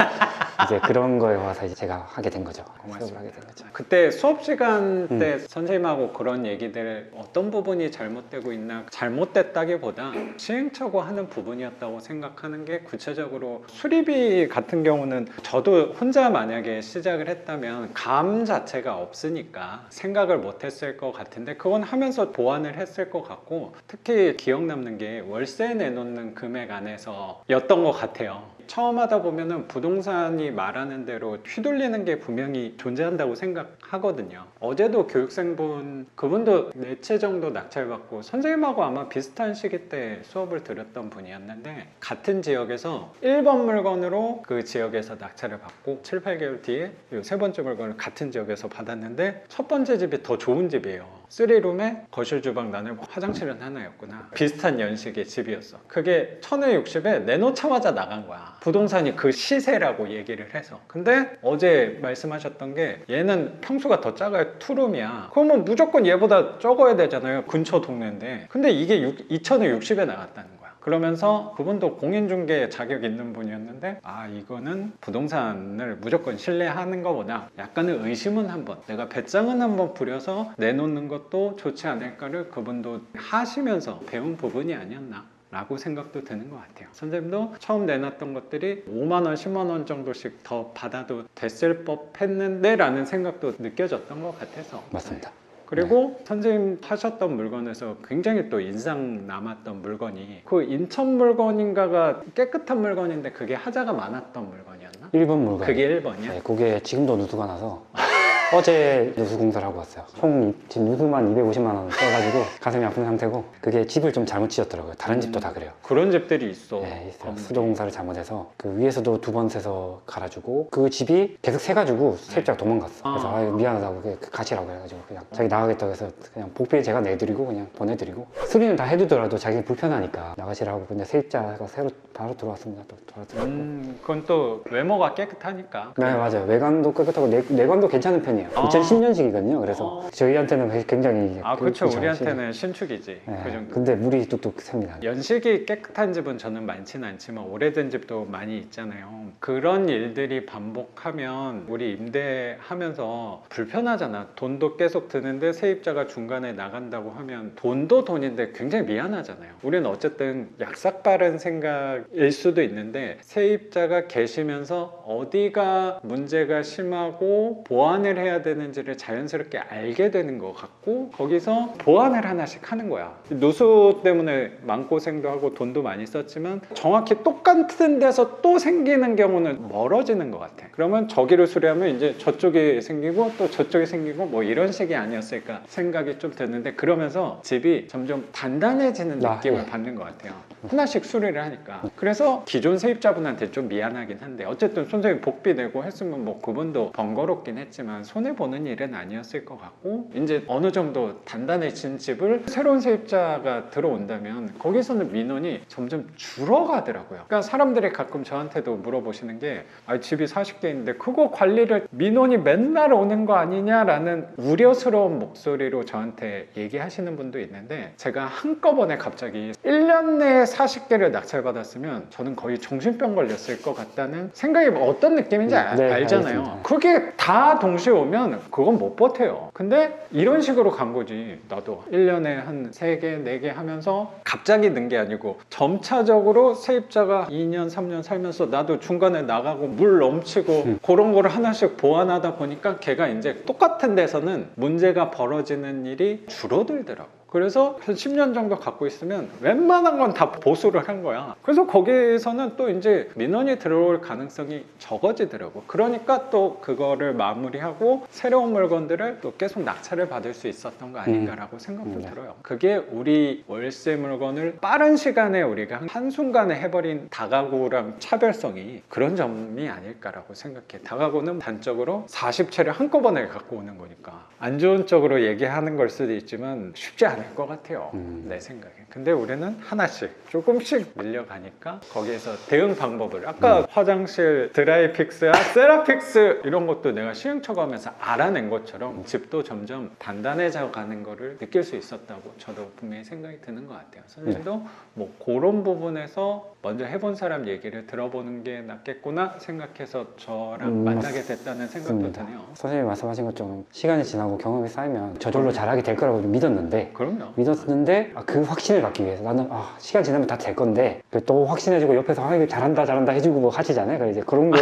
이제 그런 거에 와서 이제 제가 하게 된 거죠. 수업을 하게 된 거죠. 그때 수업 시간 때 선생님하고 그런 얘기들 어떤 부분이 잘못되고 있나 잘못됐다기보다 시행착오 하는 부분이었다고 생각하는 게 구체적으로 수리비 같은 경우는 저도 혼자 만약에 시작을 했다면 감 자체가 없으니까 생각을 못 했을 것 같은데 그건 하면서 보완을 했을 것 같고 특히 기억 남는 게 월세 내놓는 금액 안에서 였던 것 같아요. 처음 하다 보면은 부동산이 말하는 대로 휘둘리는 게 분명히 존재한다고 생각하거든요. 어제도 교육생분 그분도 4채 정도 낙찰받고 선생님하고 아마 비슷한 시기 때 수업을 들었던 분이었는데 같은 지역에서 1번 물건으로 그 지역에서 낙찰을 받고 7, 8개월 뒤에 이 3번째 물건을 같은 지역에서 받았는데 첫 번째 집이 더 좋은 집이에요. 3룸에 거실 주방 나누고 화장실은 하나였구나. 비슷한 연식의 집이었어. 그게 1060에 내놓자마자 나간 거야. 부동산이 그 시세라고 얘기를 해서. 근데 어제 말씀하셨던 게 얘는 평수가 더 작아요. 투룸이야. 그러면 무조건 얘보다 적어야 되잖아요. 근처 동네인데. 근데 이게 2060에 나갔다는 거야. 그러면서 그분도 공인중개 자격 있는 분이었는데 아 이거는 부동산을 무조건 신뢰하는 것보다 약간의 의심은 한번 내가 배짱은 한번 부려서 내놓는 것도 좋지 않을까를 그분도 하시면서 배운 부분이 아니었나 라고 생각도 드는 것 같아요. 선생님도 처음 내놨던 것들이 5만 원, 10만 원 정도씩 더 받아도 됐을 법 했는데 라는 생각도 느껴졌던 것 같아서 맞습니다. 그리고 선생님 하셨던 물건에서 굉장히 또 인상 남았던 물건이 그 인천 물건인가가 깨끗한 물건인데 그게 하자가 많았던 물건이었나? 1번 물건. 그게 1번이야? 네, 그게 지금도 누수가 나서 어제 누수 공사를 하고 왔어요. 총 지금 누수만 250만 원 써가지고 가슴이 아픈 상태고 그게 집을 좀 잘못 지었더라고요. 다른 집도 다 그래요. 그런 집들이 있어. 네, 있어요. 건물이. 수도 공사를 잘못해서 그 위에서도 2번 새서 갈아주고 그 집이 계속 새가지고 세입자가 도망갔어. 그래서 아. 미안하다고 가시라고 해가지고 그냥 자기 나가겠다고 해서 그냥 복비 제가 내드리고 그냥 보내드리고 수리는 다 해두더라도 자기 불편하니까 나가시라고. 근데 세입자가 새로 바로 들어왔습니다. 또 바로 들어왔고. 그건 또 외모가 깨끗하니까. 네 맞아요. 외관도 깨끗하고 내관도 괜찮은 편이에요. 아. 2010년식이거든요. 그래서 저희한테는 굉장히 그렇죠. 괜찮으시죠. 우리한테는 신축이지. 네, 그 정도. 근데 물이 뚝뚝 샙니다. 연식이 깨끗한 집은 저는 많지는 않지만 오래된 집도 많이 있잖아요. 그런 일들이 반복하면 우리 임대하면서 불편하잖아. 돈도 계속 드는데 세입자가 중간에 나간다고 하면 돈도 돈인데 굉장히 미안하잖아요. 우리는 어쨌든 약삭 빠른 생각일 수도 있는데 세입자가 계시면서 어디가 문제가 심하고 보완을 해야 되는지를 자연스럽게 알게 되는 것 같고 거기서 보완을 하나씩 하는 거야. 누수 때문에 마음고생도 하고 돈도 많이 썼지만 정확히 똑같은 데서 또 생기는 경우는 멀어지는 것 같아. 그러면 저기를 수리하면 이제 저쪽이 생기고 또 저쪽이 생기고 뭐 이런 식이 아니었을까 생각이 좀 드는데 그러면서 집이 점점 단단해지는 느낌을 예. 받는 것 같아요. 하나씩 수리를 하니까. 그래서 기존 세입자분한테 좀 미안하긴 한데 어쨌든 선생님 복비 내고 했으면 뭐 그분도 번거롭긴 했지만 손해보는 일은 아니었을 것 같고 이제 어느 정도 단단해진 집을 새로운 세입자가 들어온다면 거기서는 민원이 점점 줄어가더라고요. 그러니까 사람들이 가끔 저한테도 물어보시는 게 집이 40개인데 그거 관리를 민원이 맨날 오는 거 아니냐라는 우려스러운 목소리로 저한테 얘기하시는 분도 있는데 제가 한꺼번에 갑자기 1년 내에 40개를 낙찰받았으면 저는 거의 정신병 걸렸을 것 같다는 생각이 어떤 느낌인지 네, 알잖아요. 알겠습니다. 그게 다 동시에 오면 그건 못 버텨요. 근데 이런 식으로 간 거지. 나도 1년에 한 3개, 4개 하면서 갑자기 는 게 아니고 점차적으로 세입자가 2년, 3년 살면서 나도 중간에 나가고 물 넘치고 그런 거를 하나씩 보완하다 보니까 걔가 이제 똑같은 데서는 문제가 벌어지는 일이 줄어들더라고. 그래서 한 10년 정도 갖고 있으면 웬만한 건 다 보수를 한 거야. 그래서 거기에서는 또 이제 민원이 들어올 가능성이 적어지더라고. 그러니까 또 그거를 마무리하고 새로운 물건들을 또 계속 낙찰을 받을 수 있었던 거 아닌가라고 생각도 들어요. 그게 우리 월세 물건을 빠른 시간에 우리가 한순간에 해버린 다가구랑 차별성이 그런 점이 아닐까라고 생각해. 다가구는 단적으로 40채를 한꺼번에 갖고 오는 거니까 안 좋은 쪽으로 얘기하는 걸 수도 있지만 쉽지 않을 것 같아요. 내 생각에. 근데 우리는 하나씩 조금씩 밀려가니까 거기에서 대응 방법을 아까 화장실 드라이픽스, 세라픽스 이런 것도 내가 시행착오하면서 알아낸 것처럼 집도 점점 단단해져 가는 거를 느낄 수 있었다고 저도 분명히 생각이 드는 것 같아요. 선생님도 뭐 그런 부분에서 먼저 해본 사람 얘기를 들어보는 게 낫겠구나 생각해서 저랑 만나게 됐다는 생각도 드네요. 선생님이 말씀하신 것처럼 시간이 지나고 경험이 쌓이면 저절로 잘하게 될 거라고 믿었는데 그럼요. 그 확신을 갖기 위해서 나는 시간 지나면 다 될 건데 또 확신해주고 옆에서 이거 잘한다 해주고 뭐 하시잖아요. 그래서 이제 그런 걸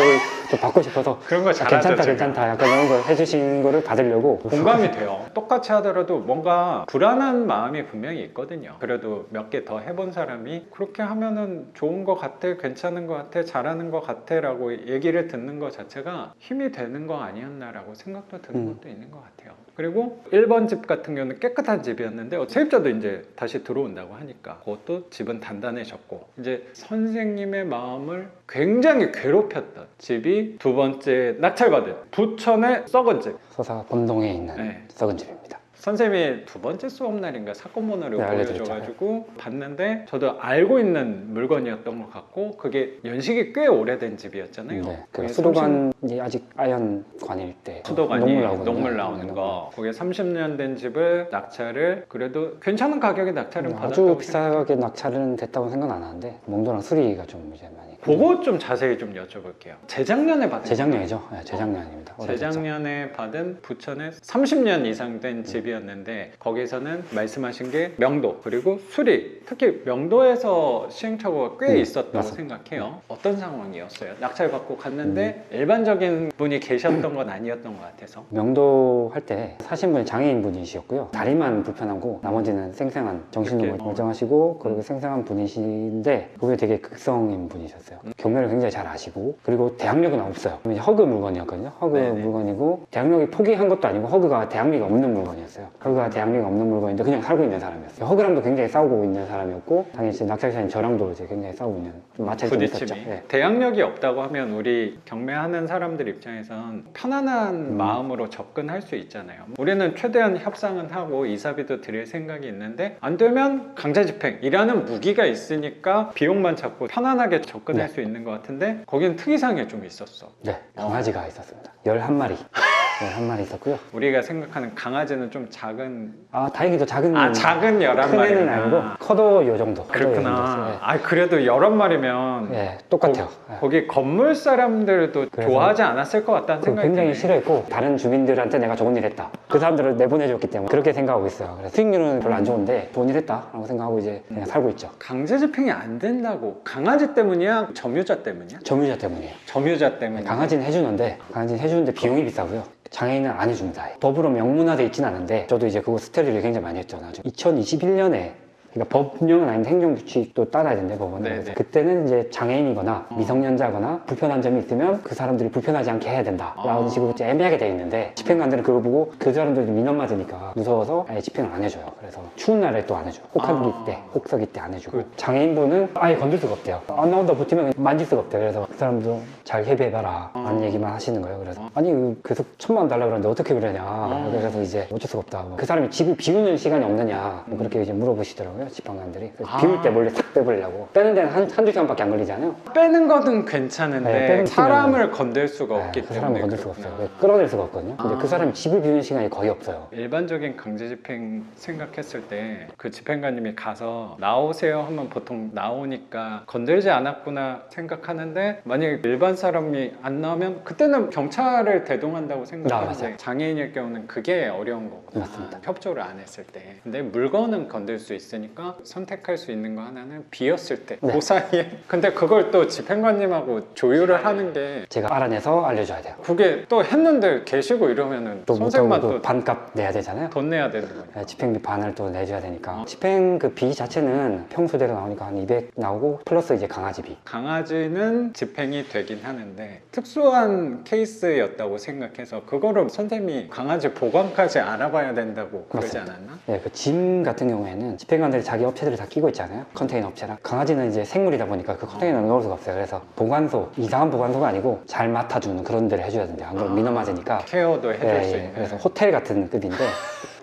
또 받고 싶어서 그런 거 잘하죠. 괜찮다 약간 이런 걸 해주신 거를 받으려고 공감이 돼요. 똑같이 하더라도 뭔가 불안한 마음이 분명히 있거든요. 그래도 몇 개 더 해본 사람이 그렇게 하면은 좋은 거 같아, 괜찮은 거 같아, 잘하는 거 같아 라고 얘기를 듣는 것 자체가 힘이 되는 거 아니었나라고 생각도 드는 것도 있는 것 같아요. 그리고 1번 집 같은 경우는 깨끗한 집이었는데 세입자도 이제 다시 들어온다고 하니까 그것도 집은 단단해졌고 이제 선생님의 마음을 굉장히 괴롭혔던 집이 2번째 낙찰받은 부천의 썩은 집. 서사 본동에 있는 네. 썩은 집입니다. 선생님이 두 번째 수업 날인가 사건번호를 네, 보여줘가지고 봤는데 저도 알고 있는 물건이었던 것 같고 그게 연식이 꽤 오래된 집이었잖아요. 네, 그 그게 수도관이 아직 아연관일 때 수도관이 나오거든요. 녹물 나오는 거 거기에 30년 된 집을 낙찰을 그래도 괜찮은 가격에 낙찰은 아주 받았다고 비싸게 낙찰은 됐다고 생각은 안 하는데 몽도랑 수리가 좀 이제 많이 그거 좀 자세히 좀 여쭤볼게요. 재작년에 받은 재작년이죠. 네, 재작년입니다. 오래됐죠. 재작년에 받은 부천에 30년 이상 된 집이었는데 거기서는 말씀하신 게 명도 그리고 수리 특히 명도에서 시행착오가 꽤 있었다고 맞습니다. 생각해요. 어떤 상황이었어요? 낙찰 받고 갔는데 일반적인 분이 계셨던 건 아니었던 것 같아서 명도 할 때 사신 분이 장애인 분이셨고요. 다리만 불편하고 나머지는 생생한 정신도 이렇게, 멀쩡하시고 그리고 생생한 분이신데 그분이 되게 극성인 분이셨어요. 경매를 굉장히 잘 아시고 그리고 대항력은 없어요. 이제 허그 물건이었거든요. 허그 네네. 물건이고 대항력이 포기한 것도 아니고 허그가 대항력이 없는 물건이었어요. 허그가 대항력이 없는 물건인데 그냥 살고 있는 사람이었어요. 허그랑도 굉장히 싸우고 있는 사람이었고 당연히 이제 낙찰자인 저랑도 이제 굉장히 싸우고 있는 좀 마찰이 좀 있었죠. 부딪힘이 네. 대항력이 없다고 하면 우리 경매하는 사람들 입장에선 편안한 마음으로 접근할 수 있잖아요. 우리는 최대한 협상은 하고 이사비도 드릴 생각이 있는데 안 되면 강제집행이라는 무기가 있으니까 비용만 잡고 편안하게 접근할 네. 수 있는 것 같은데 거긴 특이사항이 좀 있었어. 네, 강아지가 있었습니다. 11마리. 11마리 있었고요. 우리가 생각하는 강아지는 좀 작은 아, 다행히도 작은 작은 11마리구나. 큰 애는 아니고 커도 요 정도. 커도 요 정도 그렇구나. 됐어요. 아 그래도 11마리면 네, 똑같아요. 네. 거기 건물 사람들도 그래서 좋아하지 않았을 것 같다는 그거 생각이 굉장히 드네. 싫어했고 다른 주민들한테 내가 좋은 일 했다. 그 사람들을 내보내줬기 때문에 그렇게 생각하고 있어요. 그래서 수익률은 별로 안 좋은데 좋은 일 했다라고 생각하고 이제 그냥 살고 있죠. 강제집행이 안 된다고 강아지 때문이야? 점유자 때문이야? 점유자 때문이에요. 점유자 때문에 강아지는 해주는데 비용이 비싸고요. 장애인은 안 해줍니다. 법으로 명문화돼 있진 않은데 저도 이제 그거 스터디를 굉장히 많이 했죠. 나중에 2021년에 그러니까 법령은 아닌데 행정규칙도 따라야 된대 법원은. 네네. 그래서 그때는 이제 장애인이거나 미성년자거나 불편한 점이 있으면 그 사람들이 불편하지 않게 해야 된다 라는 식으로 이제 애매하게 돼 있는데 집행관들은 그거 보고 그 사람들이 민원 맞으니까 무서워서 아예 집행을 안 해줘요. 그래서 추운 날에 또 안 해줘. 혹하기 때, 혹서기 때 안 해주고 장애인분은 아예 건들 수가 없대요. 안 나온다 버티면 만질 수가 없대요. 그래서 그 사람도 잘 협의해봐라 라는 얘기만 하시는 거예요. 그래서 아니 계속 1,000만 달라 그러는데 어떻게 그러냐. 그래서 이제 어쩔 수가 없다. 그 사람이 집을 비우는 시간이 없느냐 뭐 그렇게 이제 물어보시더라고요. 집행관들이. 그래서 비울 때 몰래 싹 빼버리려고. 빼는 데는 한두 시간밖에 안 걸리잖아요. 빼는 거는 괜찮은데 네, 빼는 사람을 건들 수가 없기 그 때문에 사람을 건들 수가 그렇구나. 없어요. 끌어낼 수가 없거든요. 근데 그 사람이 집을 비우는 시간이 거의 없어요. 일반적인 강제집행 생각했을 때 그 집행관님이 가서 나오세요 하면 보통 나오니까 건들지 않았구나 생각하는데 만약에 일반 사람이 안 나오면 그때는 경찰을 대동한다고 생각하는데 맞아요. 장애인일 경우는 그게 어려운 거거든요. 맞습니다. 협조를 안 했을 때. 근데 물건은 건들 수 있으니까 선택할 수 있는 거 하나는 비었을 때. 네. 그 사이에. 근데 그걸 또 집행관님하고 조율을 하는 게 제가 알아내서 알려줘야 돼요. 그게 또 했는데 계시고 이러면은 또 선생님만 못하고 또 또 반값 내야 되잖아요. 돈 내야 되는 거니까. 네, 집행비 반을 또 내줘야 되니까 집행 그 비 자체는 평소대로 나오니까 한 200 나오고 플러스 이제 강아지비. 강아지는 집행이 되긴 하는데 특수한 케이스였다고 생각해서 그거를 선생님이 강아지 보관까지 알아봐야 된다고 그러지 맞습니다. 않았나? 네, 그 짐 같은 경우에는 집행관들이 자기 업체들을 다 끼고 있잖아요. 컨테이너 업체랑. 강아지는 이제 생물이다 보니까 그 컨테이너에 넣을 수가 없어요. 그래서 보관소, 이상한 보관소가 아니고 잘 맡아주는 그런 데를 해줘야 된대요. 안 그러면 민원 맞으니까. 케어도 해줄 예, 수 예. 있는. 그래서 호텔 같은 급인데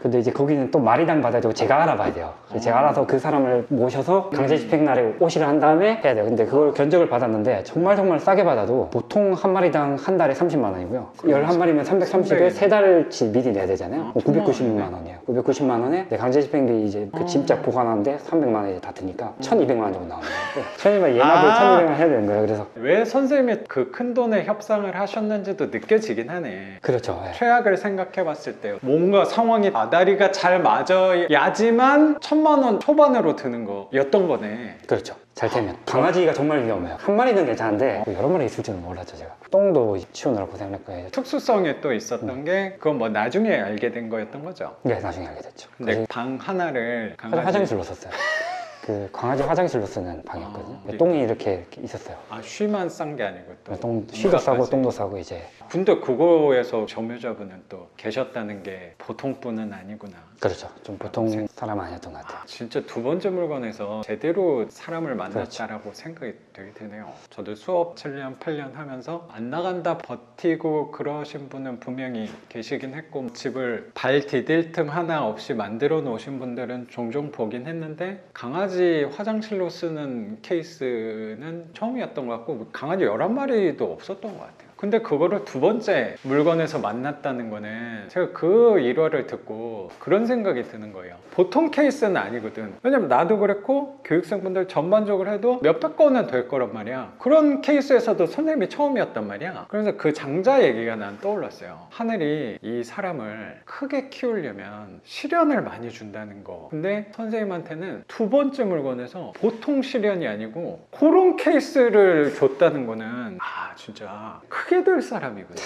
근데 이제 거기는 또 마리당 받아야 되고 제가 알아봐야 돼요. 그래서 제가 알아서 그 사람을 모셔서 강제 집행 날에 오시를 한 다음에 해야 돼요. 근데 그걸 견적을 받았는데 정말 싸게 받아도 보통 한 마리당 한 달에 30만 원이고요. 11마리면 330에 세 달치 미리 내야 되잖아요. 990만 원이에요. 990만 원에 강제 집행비 이제 그 짐작 보관하는데 300만 원이 다 드니까 1,200만 원 정도 나오는 거예요. 1,200만 예납을 1,200만 원 해야 되는 거예요. 그래서 왜 선생님이 그 큰 돈의 협상을 하셨는지도 느껴지긴 하네. 그렇죠. 예. 최악을 생각해 봤을 때 뭔가 상황이 아다리가 잘 맞아야지만 1,000만 원 초반으로 드는 거였던 거네. 그렇죠. 잘 되면. 강아지가 정말 위험해요. 한 마리는 괜찮은데 여러 마리 있을 줄은 몰랐죠 제가. 똥도 치우느라 고생을 했고요. 특수성이 또 있었던 게 그건 뭐 나중에 알게 된 거였던 거죠. 네, 나중에 알게 됐죠. 근데 그래서 방 하나를 강아지 화장실로 썼어요. 그 강아지 화장실로 쓰는 방이었거든요. 아, 똥이 이렇게 있었어요. 아, 쉬만 싼 게 아니고 또 쉬도 싸고 뭔가까지. 똥도 싸고 이제. 근데 그거에서 점유자분은 또 계셨다는 게 보통 분은 아니구나. 그렇죠. 좀 보통 사람 아니었던 것 같아요. 진짜 두 번째 물건에서 제대로 사람을 만났다라고 생각이 되게 드네요. 저도 수업 7년, 8년 하면서 안 나간다 버티고 그러신 분은 분명히 계시긴 했고 집을 발 디딜 틈 하나 없이 만들어 놓으신 분들은 종종 보긴 했는데 강아지 화장실로 쓰는 케이스는 처음이었던 것 같고 강아지 11마리도 없었던 것 같아요. 근데 그거를 두 번째 물건에서 만났다는 거는 제가 그 일화를 듣고 그런 생각이 드는 거예요. 보통 케이스는 아니거든. 왜냐면 나도 그랬고 교육생분들 전반적으로 해도 몇백 건은 될 거란 말이야. 그런 케이스에서도 선생님이 처음이었단 말이야. 그래서 그 장자 얘기가 난 떠올랐어요. 하늘이 이 사람을 크게 키우려면 시련을 많이 준다는 거. 근데 선생님한테는 두 번째 물건에서 보통 시련이 아니고 그런 케이스를 줬다는 거는 아 진짜 크게 될 사람이구나.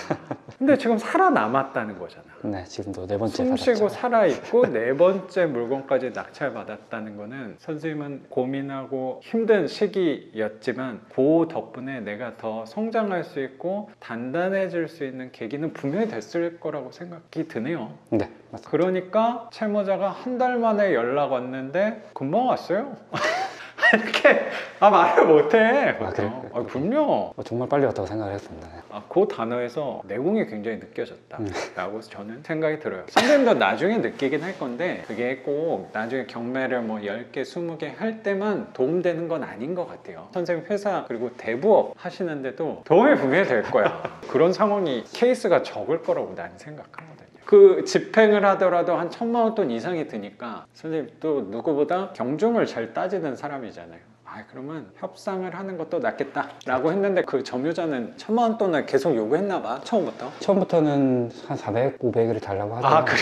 근데 지금 살아남았다는 거잖아. 네, 지금도 네 번째 숨 쉬고 받았죠. 살아있고 네 번째 물건까지 낙찰받았다는 거는 선생님은 고민하고 힘든 시기였지만 그 덕분에 내가 더 성장할 수 있고 단단해질 수 있는 계기는 분명히 됐을 거라고 생각이 드네요. 네, 맞습니다. 그러니까 채무자가 한 달 만에 연락 왔는데 금방 왔어요. 이렇게 말을 못해. 아, 그래요? 분명 정말 빨리 왔다고 생각을 했습니다. 네. 그 단어에서 내공이 굉장히 느껴졌다라고 저는 생각이 들어요. 선생님도 나중에 느끼긴 할 건데 그게 꼭 나중에 경매를 뭐 10개, 20개 할 때만 도움되는 건 아닌 것 같아요. 선생님 회사 그리고 대부업 하시는데도 도움이 분명히 될 거야. 그런 상황이 케이스가 적을 거라고 난 생각하거든요. 그 집행을 하더라도 한 1,000만 원 돈 이상이 드니까 선생님 또 누구보다 경중을 잘 따지는 사람이잖아요. 그러면 협상을 하는 것도 낫겠다라고 했는데 그 점유자는 1,000만 원 돈을 계속 요구했나 봐 처음부터. 처음부터는 한 400, 500을 달라고 하더라고요. 그래?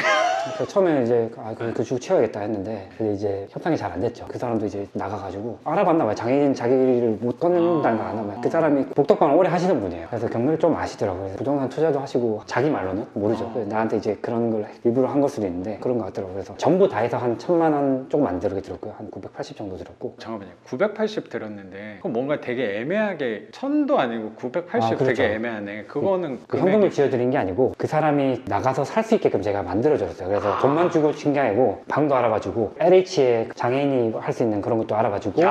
그래서 처음에 이제 그 주 채워야겠다 했는데 근데 이제 협상이 잘 안 됐죠. 그 사람도 이제 나가가지고 알아봤나 봐요. 장애인 자기를 못 꺼낸다는 거 아나 봐요. 그 사람이 복덕방을 오래 하시던 분이에요. 그래서 경매를 좀 아시더라고요. 그래서 부동산 투자도 하시고 자기 말로는 모르죠. 그래서 나한테 이제 그런 걸 일부러 한 걸 수도 있는데 그런 것 같더라고요. 그래서 전부 다 해서 한 1,000만 원 조금 안 들게 들었고요. 한 980 정도 들었고. 잠깐만요. 980 들었는데 그건 뭔가 되게 애매하게 1,000도 아니고 980 그렇죠. 되게 애매하네. 그거는 그 금액이- 현금을 지어드린 게 아니고 그 사람이 나가서 살 수 있게끔 제가 만들어줬어요. 그래서 돈만 주고 친 게 아니고 방도 알아봐주고 LH에 장애인이 할 수 있는 그런 것도 알아봐주고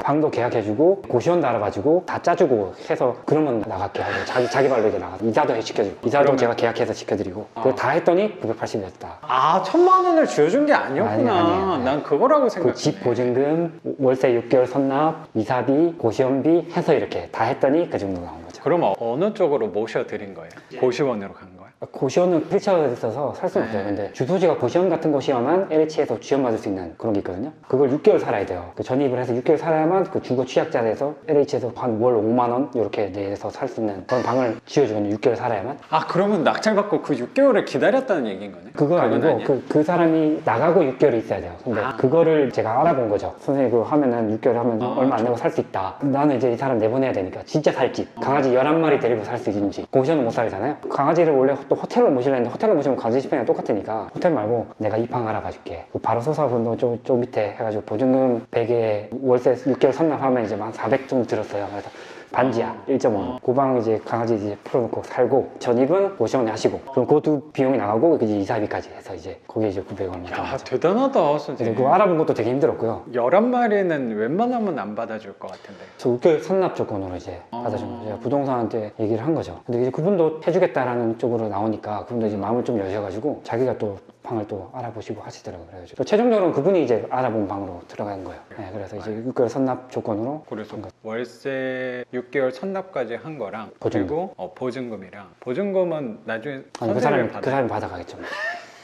방도 계약해주고 고시원도 알아봐주고 다 짜주고 해서 그러면 나갈게 하고 자기 발로 이제 나가서 이사도 시켜주고 이사도 그러면- 제가 계약해서 시켜드리고 그거 다 했더니 980이었다. 1,000만 원을 쥐어준 게 아니었구나. 아니에요. 난 그거라고 그 생각해. 집 보증금, 월세 6개월 선납, 이사비, 고시원비 해서 이렇게 다 했더니 그 정도 나온 거죠. 그럼 어느 쪽으로 모셔드린 거예요? 고시원으로 간 거예요? 고시원은 휠체어가 있어서 살 수는 없어요. 근데 주소지가 고시원 같은 곳이어야만 LH에서 지원받을 수 있는 그런 게 있거든요. 그걸 6개월 살아야 돼요. 그 전입을 해서 6개월 살아야만 그 주거 취약자 돼서 LH에서 한 월 5만 원 이렇게 내서 살 수 있는 그런 방을 지어주거든요. 6개월 살아야만. 그러면 낙찰받고 그 6개월을 기다렸다는 얘기인 거네? 그건 아니고 아니야? 그 사람이 나가고 6개월이 있어야 돼요. 근데 그거를 제가 알아본 거죠. 선생님 그거 하면은 6개월 하면 얼마 안 내고 살 수 있다. 나는 이제 이 사람 내보내야 되니까 진짜 살지. 강아지 11마리 데리고 살 수 있는지. 고시원은 못 살잖아요. 강아지를 원래 또 호텔로 모시려 했는데 호텔로 모시면 강아지 집행이 똑같으니까 호텔 말고 내가 이 방 알아봐 줄게. 그 바로 소사분도 좀 밑에 해가지고 보증금 100에 월세 6개월 선납하면 이제 한 400 정도 들었어요. 그래서 반지하 1.5. 그 방 이제 강아지 이제 풀어놓고 살고 전입은 고시원에 하시고 그럼 그 두 비용이 나가고 이제 이사비까지 해서 이제 거기에 이제 900 얼마 야, 나왔죠. 대단하다, 그래서 선생님. 그거 알아본 것도 되게 힘들었고요. 11마리는 웬만하면 안 받아줄 것 같은데. 저 6개월 선납 조건으로 이제 받아준 거죠. 제가 부동산한테 얘기를 한 거죠. 근데 이제 그분도 해주겠다라는 쪽으로 나오니까 그분도 이제 마음을 좀 여셔가지고 자기가 또 방을 또 알아보시고 하시더라고요. 그래가지고 또 최종적으로는 그분이 이제 알아본 방으로 들어간 거예요. 네, 그래서 이제 6개월 선납 조건으로 그래서 월세 6개월 선납까지 한 거랑 보증금. 그리고 보증금이랑 보증금은 나중에 아니, 그 선생님이 사람이 받아가겠죠.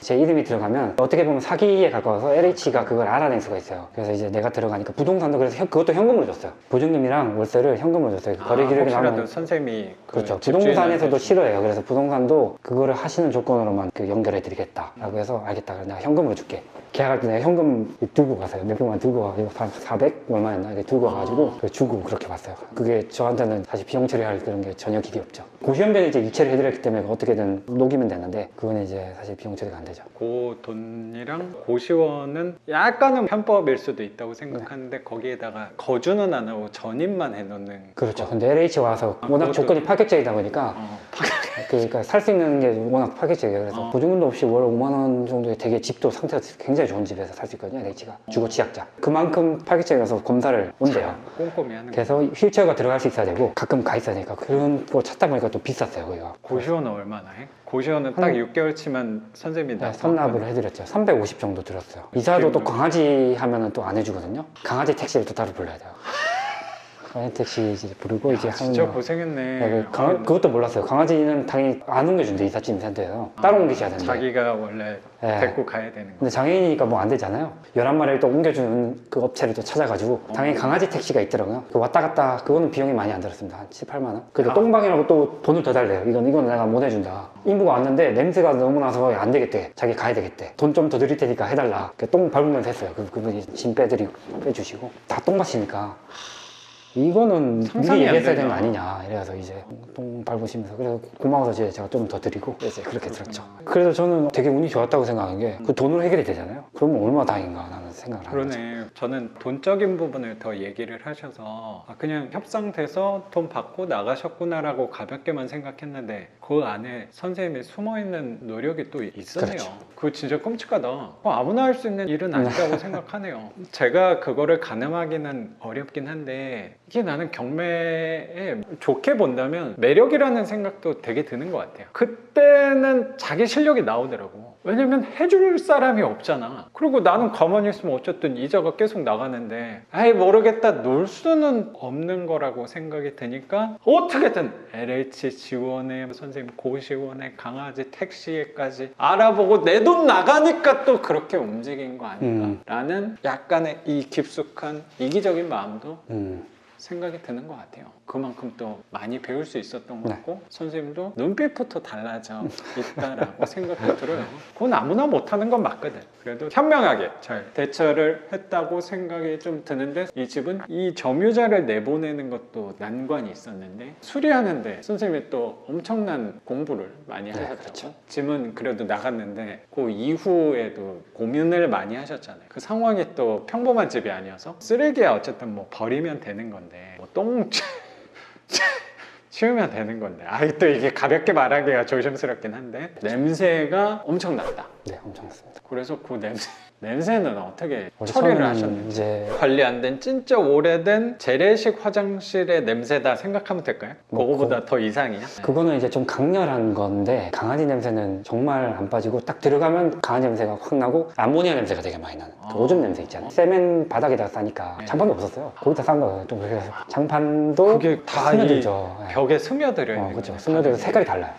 제 이름이 들어가면 어떻게 보면 사기에 가까워서 LH가 그걸 알아낼 수가 있어요. 그래서 이제 내가 들어가니까 부동산도 그래서 그것도 현금으로 줬어요. 보증금이랑 월세를 현금으로 줬어요. 거래 기록이 혹시라도 나오면 선생님이 그렇죠. 집주인한테 부동산에서도 싫어해요. 그래서 부동산도 그거를 하시는 조건으로만 연결해 드리겠다라고 해서 알겠다. 그래서 내가 현금으로 줄게. 계약할 때 내가 현금 들고 가서요. 몇 백만 들고 와가지고 400 얼마였나 이렇게 들고 와가지고 주고 그렇게 봤어요. 그게 저한테는 사실 비용 처리할 그런 게 전혀 길이 없죠. 고시원비는 이제 유체를 해드렸기 때문에 어떻게든 녹이면 되는데 그거는 이제 사실 비용 처리가 안 되죠. 되죠. 고돈이랑 고시원은 약간은 편법일 수도 있다고 생각하는데 거기에다가 거주는 안 하고 전입만 해놓는 그렇죠. 거. 근데 LH 와서 워낙 그것도- 조건이 파격적이다 보니까 그러니까 살 수 있는 게 워낙 파격적이에요. 그래서 보증금도 없이 월 5만 원 정도에 되게 집도 상태가 굉장히 좋은 집에서 살 수 있거든요. LH가 주거 취약자. 그만큼 파격적이라서 검사를 온대요. 꼼꼼히 하는 거. 그래서 휠체어가 들어갈 수 있어야 되고 가끔 가 있어야 되니까 그런 거 찾다 보니까 또 비쌌어요. 거기가. 고시원은 얼마나 해? 고시원은 딱 6개월 치면 선생님이 네, 나 선납을 해드렸죠. 350 정도 들었어요. 이자도 또 강아지 하면은 또 안 해주거든요. 강아지 택시를 또 따로 불러야 돼요. 강아지 택시 이제 부르고 이제 진짜 하는 거. 고생했네. 네, 그것도 몰랐어요. 강아지는 당연히 안 옮겨준대, 이삿짐 센터에서. 따로 옮기셔야 되는데. 자기가 원래 네. 데리고 가야 되는 거. 근데 장애인이니까 뭐 안 되잖아요. 11마리를 또 옮겨주는 그 업체를 또 찾아가지고 당연히 강아지 택시가 있더라고요. 그 왔다 갔다 그거는 비용이 많이 안 들었습니다. 한 7, 8만 원. 그래도 똥방이라고 또 돈을 더 달래요. 이건 내가 못 해준다. 인부가 왔는데 냄새가 너무 나서 안 되겠대. 자기 가야 되겠대. 돈 좀 더 드릴 테니까 해달라. 똥 밟으면서 했어요. 그분이 짐 빼주시고 다 똥밭이니까. 이거는 미리 상상이 안 얘기했어야 된다. 되는 거 아니냐 이래서 이제 똥 밟으시면서 그래서 고마워서 이제 제가 좀 더 드리고 이제 그렇게 들었죠. 그래서 저는 되게 운이 좋았다고 생각하는 게 그 돈으로 해결이 되잖아요. 그러면 얼마나 다행인가 나는 생각을 하는 거죠. 그러네. 저는 돈적인 부분을 더 얘기를 하셔서 그냥 협상돼서 돈 받고 나가셨구나라고 가볍게만 생각했는데 그 안에 선생님이 숨어있는 노력이 또 있었네요. 그렇죠. 그거 진짜 끔찍하다. 아무나 할 수 있는 일은 아니라고 생각하네요. 제가 그거를 가늠하기는 어렵긴 한데 이게 나는 경매에 좋게 본다면 매력이라는 생각도 되게 드는 것 같아요. 그때는 자기 실력이 나오더라고. 왜냐면 해줄 사람이 없잖아. 그리고 나는 가만히 있으면 어쨌든 이자가 계속 나가는데 아이 모르겠다 놀 수는 없는 거라고 생각이 드니까 어떻게든 LH 지원에 선생님 고시원에 강아지 택시에까지 알아보고 내 돈 나가니까 또 그렇게 움직인 거 아닌가 라는 약간의 이 깊숙한 이기적인 마음도 생각이 드는 것 같아요. 그만큼 또 많이 배울 수 있었던 것 같고 선생님도 눈빛부터 달라져 있다라고 생각이 들어요. 그건 아무나 못하는 건 맞거든. 그래도 현명하게 잘 대처를 했다고 생각이 좀 드는데 이 집은 이 점유자를 내보내는 것도 난관이 있었는데 수리하는데 선생님이 또 엄청난 공부를 많이 하셨죠. 그렇죠. 짐은 그래도 나갔는데 그 이후에도 고민을 많이 하셨잖아요. 그 상황이 또 평범한 집이 아니어서 쓰레기야 어쨌든 뭐 버리면 되는 건데 뭐 치우면 되는 건데 또 이게 가볍게 말하기가 조심스럽긴 한데 냄새가 엄청 났다. 네, 엄청 습니다. 그래서 그 냄새는 어떻게 처리를 하셨는지. 이제 관리 안 된 진짜 오래된 재래식 화장실의 냄새다 생각하면 될까요? 뭐 그거보다 더 이상이야? 그거는 이제 좀 강렬한 건데 강아지 냄새는 정말 안 빠지고 딱 들어가면 강아지 냄새가 확 나고 암모니아 냄새가 되게 많이 나는 그 오줌 냄새 있잖아요. 세면 바닥에다 싸니까 장판도 없었어요. 거기다 싼 거예요. 또 그래서 장판도 그게 다 다 스며들죠. 네. 벽에 스며들어 있는 그렇죠. 거네. 스며들어서 색깔이 달라요.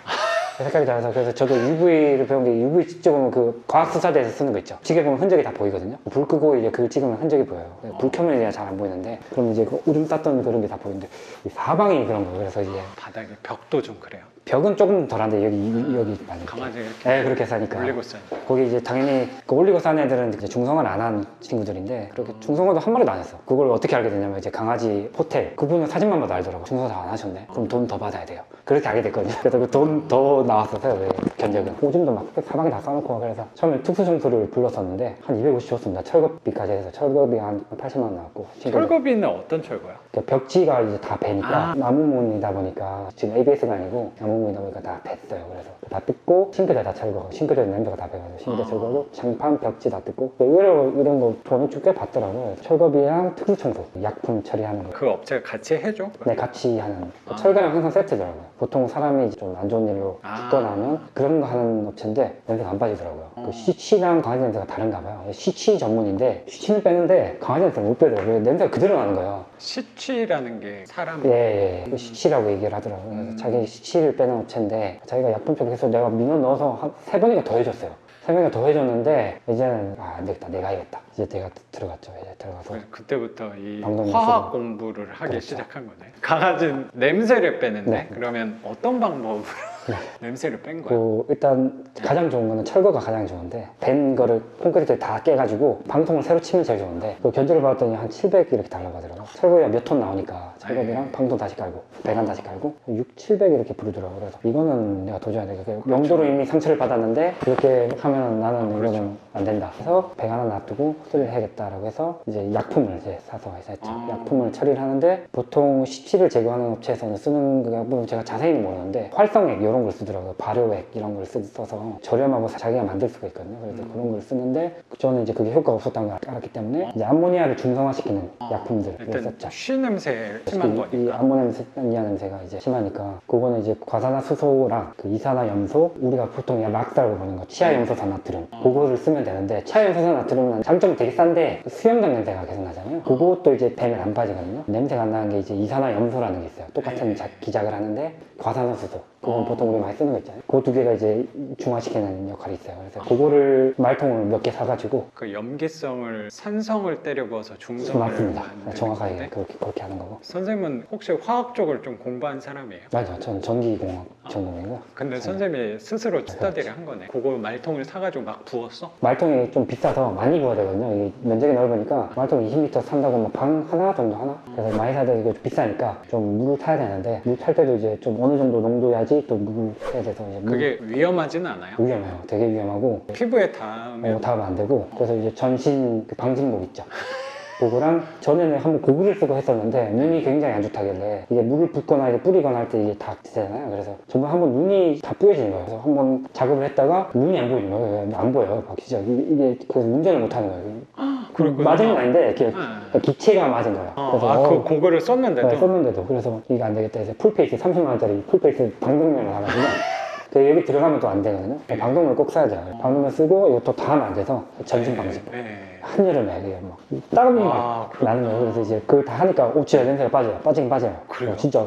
색깔이 달라서 그래서 저도 UV를 배운 게 UV 찍으면 그 과학수사대에서 쓰는 거 있죠. 지게 보면 흔적이 다 보이거든요. 불 끄고 이제 그걸 찍으면 흔적이 보여요. 불 켜면 이제 잘 안 보이는데 그럼 이제 그 오줌 땄던 그런 게 다 보이는데 이 사방이 그런 거예요. 그래서 이제 바닥에 벽도 좀 그래요. 벽은 조금 덜한데 여기 많이 강아지 이렇게 네, 그렇게 사니까 올리고 싸. 거기 이제 당연히 그 올리고 싼 애들은 이제 중성화를 안 한 친구들인데 그렇게 중성화도 한 마리도 안 했어. 그걸 어떻게 알게 됐냐면 이제 강아지 호텔 그분은 사진만 봐도 알더라고. 중성화 다 안 하셨네. 그럼 돈 더 받아야 돼요. 그렇게 알게 됐거든요. 그래서 그 돈 더 나왔었어요. 견적은 오줌도 막 사방에 다 싸놓고 그래서 처음에 특수청소를 불렀었는데 한 250 줬습니다. 철거비까지 해서 철거비 한 80만 원 나왔고 철거비는 어떤 철거야? 그러니까 벽지가 이제 다 배니까 나무문이다 보니까 지금 ABS가 아니고 나무문이다 보니까 다 뱄어요. 그래서 다 뜯고 싱크대 다 철거하고 싱크대 냄새가 다 배가지고 싱크대 철거하고 장판 벽지 다 뜯고 의외로 이런 거 돈을 꽤 받더라고요. 철거비랑 특수청소 약품 처리하는 거. 그 업체가 같이 해줘? 네, 같이 하는 철거랑 항상 세트더라고요. 보통 사람이 좀 안 좋은 일로 죽거나 하면 그런 거 하는 업체인데 냄새가 안 빠지더라고요. 그 시치랑 강아지 냄새가 다른가 봐요. 시치 전문인데 시치는 빼는데 강아지 냄새를 못 빼더라고요. 냄새가 그대로 나는 거예요. 시치라는 게 사람 예. 그 시치라고 얘기를 하더라고요. 그래서 자기 시치를 빼는 업체인데 자기가 약품 쪽에서 내가 민원 넣어서 한 3번인가 더 해줬어요. 3번인가 더 해줬는데 이제는 안 되겠다. 내가 해야겠다. 이제 내가 들어갔죠. 이제 들어가서 그래서 그때부터 이 방금 화학 말씀드린- 공부를 하기 그렇죠. 시작한 거네. 강아지 냄새를 빼는데 네. 그러면 어떤 방법으로 냄새를 뺀 거야. 일단 가장 좋은 거는 철거가 가장 좋은데 벤 거를 콘크리트에 다 깨가지고 방통을 새로 치면 제일 좋은데 그 견적을 받았더니 한 700 이렇게 달라고 하더라고. 철거가 몇 톤 나오니까 철거비랑 방통 다시 깔고 배관 다시 깔고 6, 700 이렇게 부르더라고. 그래서 이거는 내가 도저히 안 돼. 그게 용도로 이미 상처를 받았는데 그렇게 하면 나는 이거는 안 된다. 그래서 배관 하나 놔두고 수리를 해야겠다라고 해서 이제 약품을 이제 사서 했죠. 약품을 처리를 하는데 보통 CT를 제거하는 업체에서는 쓰는 거 뭐 제가 자세히는 모르는데 활성액 이런 걸 쓰더라고요. 발효액 이런 걸 써서 저렴하고 자기가 만들 수가 있거든요. 그래서 그런 걸 쓰는데 저는 이제 그게 효과가 없었다는 걸 알았기 때문에 이제 암모니아를 중성화시키는 약품들을 일단 썼죠. 쉬 냄새 심한 이 거니까. 암모니아 냄새가 이제 심하니까 그거는 이제 과산화수소랑 그 이산화염소 우리가 보통 그냥 락스라고 보는 거 치아염소산나트륨 그거를 쓰면 되는데 치아염소산나트륨은 장점이 되게 싼데 수영장 냄새가 계속 나잖아요. 그것도 이제 배면 안 빠지거든요. 냄새가 안 나는 게 이제 이산화염소라는 게 있어요. 똑같은 기작을 하는데 과산화수소 그건 보통 우리 많이 쓰는 거 있잖아요. 그 두 개가 이제 중화시키는 역할이 있어요. 그래서 그거를 말통을 몇 개 사가지고 그 염기성을 산성을 때려 부어서 중성을 맞습니다. 만드는 정확하게 건데? 그렇게 하는 거고. 선생님은 혹시 화학 쪽을 좀 공부한 사람이에요? 맞아, 저는 전기공학 전공이고. 근데 선생님이 스스로 스터디를 한 거네. 그거 말통을 사가지고 막 부었어? 말통이 좀 비싸서 많이 부어야 되거든요. 이 면적이 넓으니까 말통 20m 산다고 뭐 방 하나 정도 하나? 그래서 많이 사야 되고 비싸니까 좀 물을 타야 되는데 물 탈 때도 이제 좀 어느 정도 농도야지 또 물을 타야 돼서 이제 그게 위험하진 않아요? 위험해요. 되게 위험하고 피부에 닿으면 닿으면 안 되고 그래서 이제 전신 그 방진복 있죠. 그거랑 전에는 한번 고글을 쓰고 했었는데 눈이 굉장히 안 좋다길래 이게 물을 붓거나 이게 뿌리거나 할 때 이게 다 되잖아요. 그래서 정말 한번 눈이 다 뿌여지는 거예요. 그래서 한번 작업을 했다가 눈이 안 보이는 거예요. 안 보여요. 막 진짜 이게 그래서 운전을 못 하는 거예요. 그렇구나. 맞은 건 아닌데 이렇게 네. 기체가 맞은 거예요. 그 고글을 썼는데도? 네, 썼는데도 그래서 이게 안 되겠다 해서 풀페이스 30만 원짜리 풀페이스 방독면을 사가지고 그 여기 들어가면 또 안 되거든요. 방독면 꼭 써야 돼요. 방독면 쓰고 이것도 다 하면 안 돼서 전신 방진. 네. 한여름에 이게 막 땀이 막 나는 거예요. 그래서 이제 그걸 다 하니까 옷에 냄새가 빠져요. 빠지긴 빠져요. 그래요? 진짜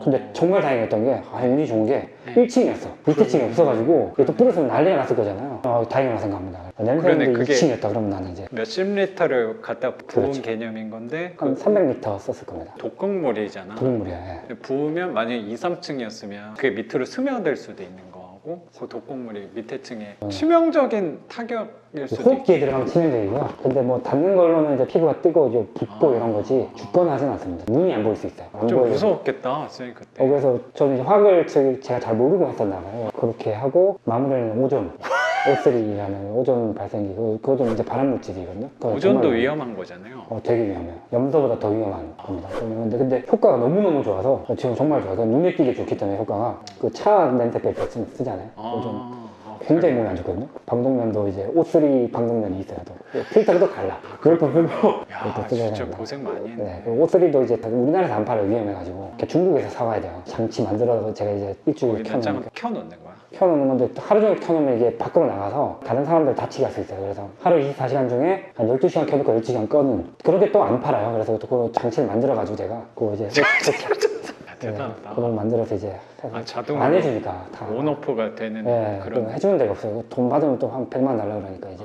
근데 정말 다행이었던 게 운이 좋은 게 1층이었어. 밑에 층이 없어가지고 이게 또 뿌렸으면 난리가 났을 거잖아요. 다행이라고 생각합니다. 냄새는 그게 2층이었다 그러면 나는 이제 몇십 리터를 갖다 부은 그렇죠. 개념인 건데 한 300리터 썼을 겁니다. 독극물이잖아. 독물이야. 예. 부으면 만약에 2, 3층이었으면 그게 밑으로 스며들 수도 있는 거고 그 독극물이 밑에 층에 치명적인 타격일 수도 있고 호흡기에 들어가면 치명적이고요. 근데 뭐 닿는 걸로는 이제 피부가 뜨거워지고 붓고 이런 거지 죽거나 하진 않습니다. 눈이 안 보일 수 있어요. 안 좀 보여요. 무서웠겠다 선생님 그때. 그래서 저는 이제 화학을 제가 잘 모르고 했었나 봐요. 그렇게 하고 마무리는 오존. O3라는 오존 발생기. 그것도 이제 발암물질이거든요. 오존도 정말 위험한 거잖아요. 되게 위험해요. 염소보다 더 위험한 겁니다. 근데 효과가 너무너무 좋아서 지금 정말 좋아요. 눈에 띄게 좋기 때문에 효과가 그 차 냄새 뺄 때 쓰잖아요. 오존. 굉장히 몸에 안 좋거든요. 방독면도 이제 O3 방독면이 있어요. 또. 필터가 또 달라. 그걸 또 쓰고 야 그걸 또 쓰고 진짜 합니다. 고생 많이 했네. 네, O3도 이제 우리나라에서 안 팔아요. 위험해가지고 이렇게 중국에서 사와야 돼요. 장치 만들어서 제가 이제 일주일 거기다 짱 켜놓으니까 켜놓는 거야. 켜놓는 건데 하루 종일 켜놓으면 이게 밖으로 나가서 다른 사람들 다치게 할 수 있어요. 그래서 하루 24시간 중에 한 12시간 켜놓고 12시간 꺼는 그렇게 또 안 팔아요. 그래서 또 그 장치를 만들어가지고 제가 그거 이제 대단하다. 그걸 만들어서 이제 자동으로 안 해주니까 다 온오프가 되는 네, 그런 해주는 데가 없어요. 돈 받으면 또 한 100만 달라고 그러니까 이제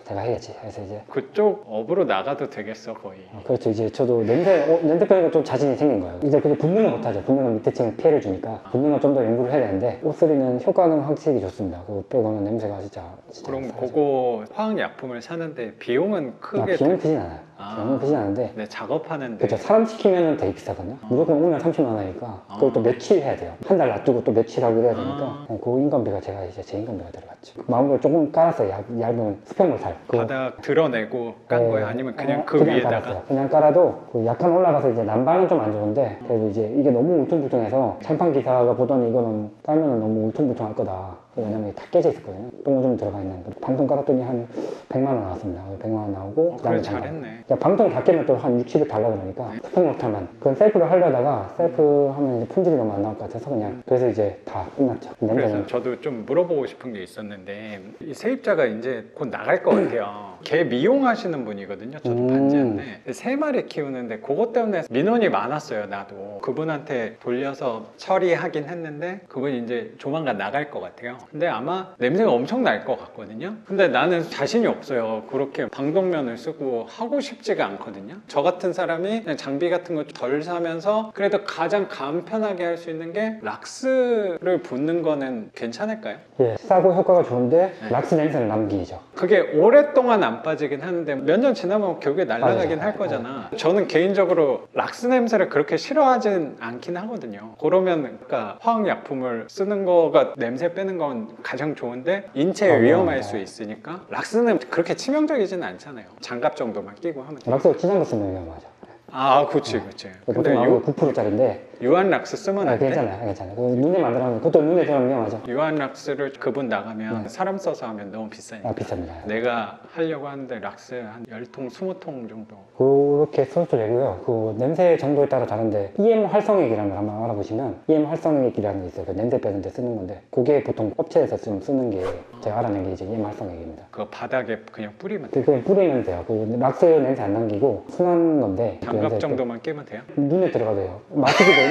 내가 해야지 해서 이제 그쪽 업으로 나가도 되겠어 거의. 그렇죠. 이제 저도 냄새 빼니까 좀 자신이 생긴 거예요. 이제 근데 분명은 못하죠. 분명은 밑에 층에 피해를 주니까 분명은 좀 더 연구를 해야 되는데 O3는 효과는 확실히 좋습니다. 그거 빼고는 냄새가 진짜 그럼 사라져요. 그거 화학약품을 사는데 비용은 크게 비용은 크진 않아요. 아. 비용은 크진 않은데 네, 작업하는데 그렇죠. 사람 시키면 되게 비싸거든요. 무조건 오면 30만 원이니까 그걸 또 며칠 해야 돼요. 한 달 놔두고 또 며칠 하고 이래야 되니까 그 인건비가 제가 이제 제 인건비가 들어갔죠. 마무리를 조금 깔았어요. 얇은 수평물 탈. 바닥 드러내고 깐 거예요? 아니면 그냥 그 그냥 위에다가? 깔았어요. 그냥 깔아도 그 약간 올라가서 이제 난방은 좀 안 좋은데 그래도 이제 이게 너무 울퉁불퉁해서 장판 기사가 보더니 이거는 깔면은 너무 울퉁불퉁할 거다. 왜냐면 다 깨져 있었거든요. 똥 좀 들어가 있는. 방통 깔았더니 한 100만 원 나왔습니다. 100만 원 나오고 그래 그다음에 잘했네. 방통 다 깨면 또 한 60을 달라 그러니까 수평로탈만 그건 셀프를 하려다가 셀프 하면 이제 품질이 너무 안 나올 것 같아서 그냥 그래서 이제 다 끝났죠. 냄새는 그래서 저도 좀 물어보고 싶은 게 있었는데 이 세입자가 이제 곧 나갈 것 같아요. 개 미용하시는 분이거든요. 저도 반지한데 3마리 키우는데 그것 때문에 민원이 많았어요. 나도 그분한테 돌려서 처리하긴 했는데 그분이 이제 조만간 나갈 것 같아요. 근데 아마 냄새가 엄청 날 것 같거든요. 근데 나는 자신이 없어요. 그렇게 방독면을 쓰고 하고 싶지가 않거든요. 저 같은 사람이 그냥 장비 같은 거 덜 사면서 그래도 가장 간편하게 할 수 있는 게 락스를 붓는 거는 괜찮을까요? 예, 싸고 효과가 좋은데 네. 락스 냄새를 남기죠. 그게 오랫동안 안 빠지긴 하는데 몇 년 지나면 결국에 날아가긴 맞아요. 할 거잖아. 저는 개인적으로 락스 냄새를 그렇게 싫어하진 않긴 하거든요. 그러면 그러니까 화학약품을 쓰는 거가 냄새 빼는 건 가장 좋은데 인체에 위험할 수 있으니까 락스는 그렇게 치명적이진 않잖아요. 장갑 정도만 끼고 하면 돼요. 락스가 진한 거 쓰면 위험하죠. 아, 그치. 근데 보통 나오고 9%짜리인데 유한 락스 쓰면 안 돼? 괜찮아요. 그 눈에 만들어면 그것도 눈에 들어가면 위험하죠. 유한 락스를 그분 나가면 사람 써서 하면 너무 비싸니까. 비쌉니다. 내가 하려고 하는데 락스 한 10통, 20통 정도. 그렇게 써도 되고요. 그 냄새 정도에 따라 다른데 EM 활성액이라는 걸 한번 알아보시면 EM 활성액이라는 게 있어요. 그 냄새 빼는 데 쓰는 건데 그게 보통 업체에서 좀 쓰는 게 제가 알아낸 게 이제 EM 활성액입니다. 그거 바닥에 그냥 뿌리면 돼. 그냥 뿌리면 돼요. 그 락스 냄새 안 남기고 순한 건데 그 장갑 냄새 정도만 끼면 돼요? 눈에 들어가도 돼요.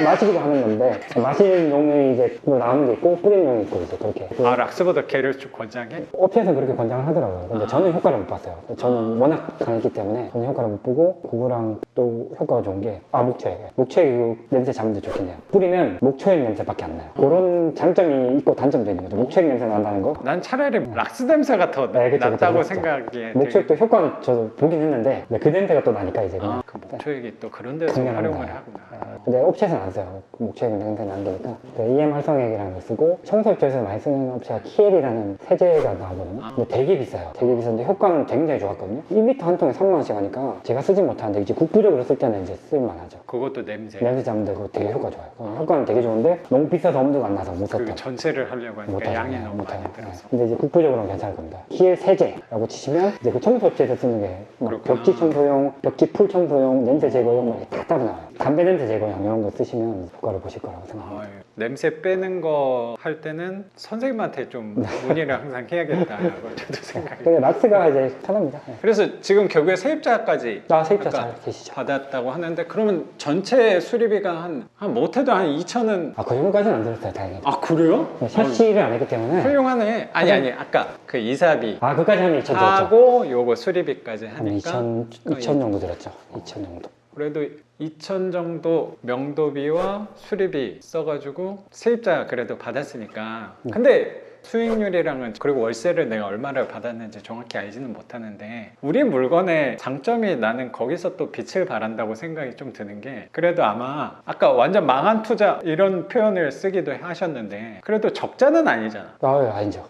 마시기도 하는 건데 마시는 용이 이제 나오는 게 있고 뿌리는 용이 있고 이제 그렇게. 아, 락스보다 걔를 좀 권장해? 업체에서 그렇게 권장을 하더라고요. 근데 저는 효과를 못 봤어요. 저는 워낙 강했기 때문에 저는 효과를 못 보고 그거랑 또 효과가 좋은 게 목초액. 목초액 그 냄새 잡는데 좋겠네요. 뿌리면 목초액 냄새밖에 안 나요. 그런 장점이 있고 단점도 있는 거죠. 목초액 냄새 난다는 거. 난 차라리 락스 냄새가 더 네, 그쵸, 낫다고 그쵸. 생각해. 목초액도 효과는 저도 보긴 했는데 그 냄새가 또 나니까 이제 그냥. 그 목초액이 또 그런 데서 강렬합니다. 활용을 하구나. 근데 업체에서는 안 써요. 그 목초액은 냄새 남기니까. EM 활성액이라는 걸 쓰고 청소업체에서 많이 쓰는 업체가 키엘이라는 세제가 나오거든요. 근데 되게 비싸요. 되게 비싼데 효과는 굉장히 좋았거든요. 1리터 한 통에 3만 원씩 하니까 제가 쓰진 못하는데 이제 국부적으로 쓸 때는 이제 쓸만하죠. 그것도 냄새. 냄새 잡는데 그거 되게 효과 좋아요. 효과는 되게 좋은데 너무 비싸서 엄두가 안 나서 못 그 썼다. 전체를 하려고 하니까 못하죠. 양이 너무 못해요. 많이 들어서. 근데 이제 국부적으로는 괜찮을 겁니다. 키엘 세제라고 치시면 이제 그 청소업체에서 쓰는 게 뭐 그렇구나. 벽지 청소용, 벽지 풀 청소용, 냄새 제거용 뭐 이렇게 다 따로 나와요. 담배 냄새 제거용 이런 거 쓰시면 효과를 보실 거라고 생각합니다. 아유, 냄새 빼는 거 할 때는 선생님한테 좀 문의를 항상 해야겠다라고 저도 생각해요. 근데 락스가 이제 편합니다. 네. 그래서 지금 결국에 세입자까지 세입자 아까 잘 계시죠? 받았다고 하는데 그러면 전체 수리비가 한 못해도 한 2천은 그 정도까지는 안 들었어요, 다행히. 아, 그래요? 샤시를 안 했기 때문에. 훌륭하네. 아니 아까 그 이사비 그까지 하면 2천 들었죠. 하고 요거 수리비까지 한 하니까 2천 정도 들었죠. 2천 정도. 그래도 2천 정도 명도비와 수리비 써가지고 세입자 그래도 받았으니까. 근데 수익률이랑은 그리고 월세를 내가 얼마를 받았는지 정확히 알지는 못하는데 우리 물건의 장점이 나는 거기서 또 빛을 발한다고 생각이 좀 드는 게 그래도 아마 아까 완전 망한 투자 이런 표현을 쓰기도 하셨는데 그래도 적자는 아니잖아. 아니죠.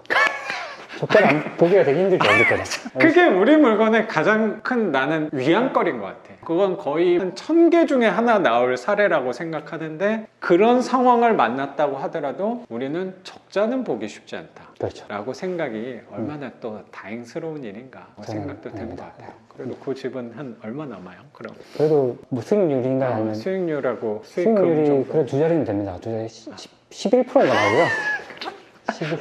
적자를 보기가 되게 힘들죠, 어디까지. 그게 우리 물건의 가장 큰 나는 위안거리인 것 같아. 그건 거의 한 1000개 중에 하나 나올 사례라고 생각하는데 그런 상황을 만났다고 하더라도 우리는 적자는 보기 쉽지 않다. 그렇죠. 라고 생각이 얼마나 또 다행스러운 일인가 생각도 되는 것 같아요. 그래도 그 집은 한 얼마 남아요? 그럼 그래도 뭐 수익률인가 아니면 수익률하고 수익금 수익률이 정도. 그래 두 자리는 됩니다. 두 자리 11%가 나오고요. 11.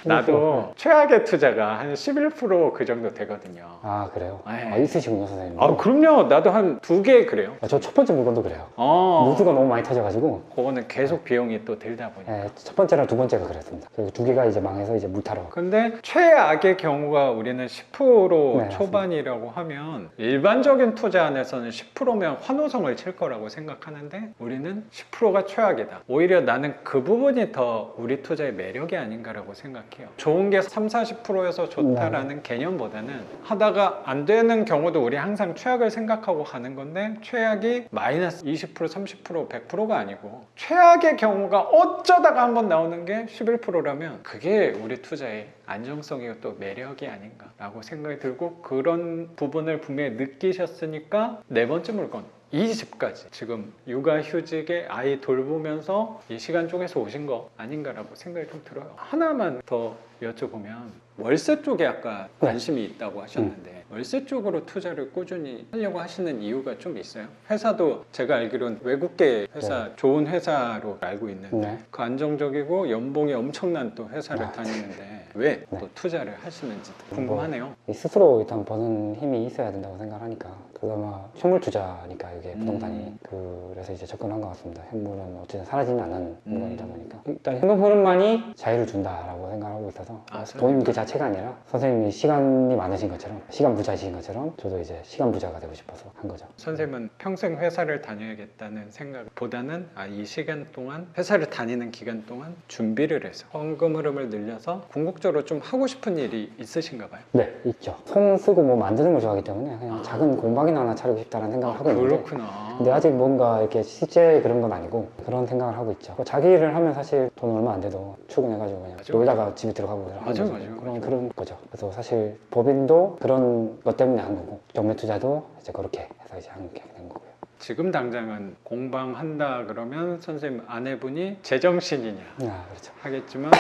나도 최악의 투자가 한 11% 정도 되거든요. 그래요? 네. 있으시군요, 선생님. 그럼요. 나도 한 2개 그래요. 저 첫 번째 물건도 그래요. 어, 누수가 너무 많이 터져가지고 그거는 계속 비용이 또 들다 보니까. 첫 번째랑 두 번째가 그랬습니다. 그리고 두 개가 이제 망해서 이제 물타러. 근데 최악의 경우가 우리는 10% 네, 초반이라고 하면 일반적인 투자 안에서는 10%면 환호성을 칠 거라고 생각하는데 우리는 10%가 최악이다. 오히려 나는 그 부분이 더 우리 투자의 매력이 아닌가라고 생각해요. 좋은 게 3, 40%여서 좋다라는 개념보다는 하다가 안 되는 경우도 우리 항상 최악을 생각하고 가는 건데 최악이 마이너스 20%, 30%, 100%가 아니고 최악의 경우가 어쩌다가 한번 나오는 게 11%라면 그게 우리 투자의 안정성이고 또 매력이 아닌가라고 생각이 들고 그런 부분을 분명히 느끼셨으니까 네 번째 물건 이 집까지 지금 육아휴직에 아이 돌보면서 이 시간 쪽에서 오신 거 아닌가라고 생각이 좀 들어요. 하나만 더 여쭤보면 월세 쪽에 아까 관심이 있다고 하셨는데 월세 쪽으로 투자를 꾸준히 하려고 하시는 이유가 좀 있어요? 회사도 제가 알기로는 외국계 회사 좋은 회사로 알고 있는데 그 안정적이고 연봉이 엄청난 또 회사를 다니는데 왜 또 네. 투자를 하시는지 궁금하네요. 이 스스로 일단 버는 힘이 있어야 된다고 생각하니까 그나마 현물 투자니까 이게 부동산이 그래서 이제 접근한 것 같습니다. 현물은 어쨌든 사라지는 않는 물건이다 보니까 일단 현금 흐름만이 자유를 준다라고 생각하고 있어서 아, 돈 그 자체가 아니라 선생님이 시간이 많으신 것처럼 시간 부자이신 것처럼 저도 이제 시간 부자가 되고 싶어서 한 거죠. 선생님은 평생 회사를 다녀야겠다는 생각보다는 이 시간 동안 회사를 다니는 기간 동안 준비를 해서 현금 흐름을 늘려서 궁극적으로 좀 하고 싶은 일이 있으신가 봐요. 네, 있죠. 손 쓰고 뭐 만드는 걸 좋아하기 때문에 그냥 작은 공방이나 하나 차리고 싶다는 생각을 하고 있는데 그렇구나. 근데 아직 뭔가 이렇게 실제 그런 건 아니고 그런 생각을 하고 있죠. 뭐 자기 일을 하면 사실 돈 얼마 안 돼도 출근해가지고 그냥 맞아. 놀다가 집에 들어가고 하는 맞아, 거죠. 맞아, 그런 맞아. 그런 거죠. 그래서 사실 법인도 그런 것 때문에 한 거고 경매 투자도 이제 그렇게 해서 이제 하게 된 거고요. 지금 당장은 공방한다 그러면 선생님 아내분이 제정신이냐 아, 그렇죠. 하겠지만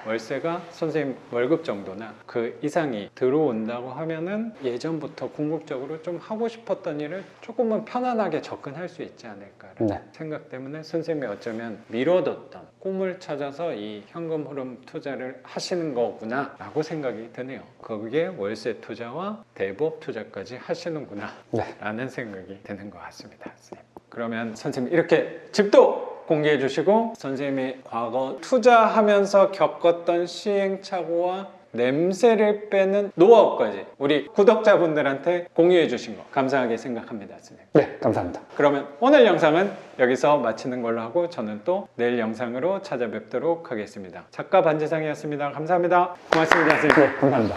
월세가 선생님 월급 정도나 그 이상이 들어온다고 하면은 예전부터 궁극적으로 좀 하고 싶었던 일을 조금은 편안하게 접근할 수 있지 않을까라는 네. 생각 때문에 선생님이 어쩌면 미뤄뒀던 꿈을 찾아서 이 현금 흐름 투자를 하시는 거구나 라고 생각이 드네요. 거기에 월세 투자와 대부업 투자까지 하시는구나 네. 라는 생각이 드는 것 같습니다. 선생님. 그러면 선생님 이렇게 집도 공개해 주시고 선생님이 과거 투자하면서 겪었던 시행착오와 냄새를 빼는 노하우까지 우리 구독자분들한테 공유해 주신 거 감사하게 생각합니다. 선생님. 네, 감사합니다. 그러면 오늘 영상은 여기서 마치는 걸로 하고 저는 또 내일 영상으로 찾아뵙도록 하겠습니다. 작가 반지상이었습니다. 감사합니다. 고맙습니다. 선생님. 네, 감사합니다.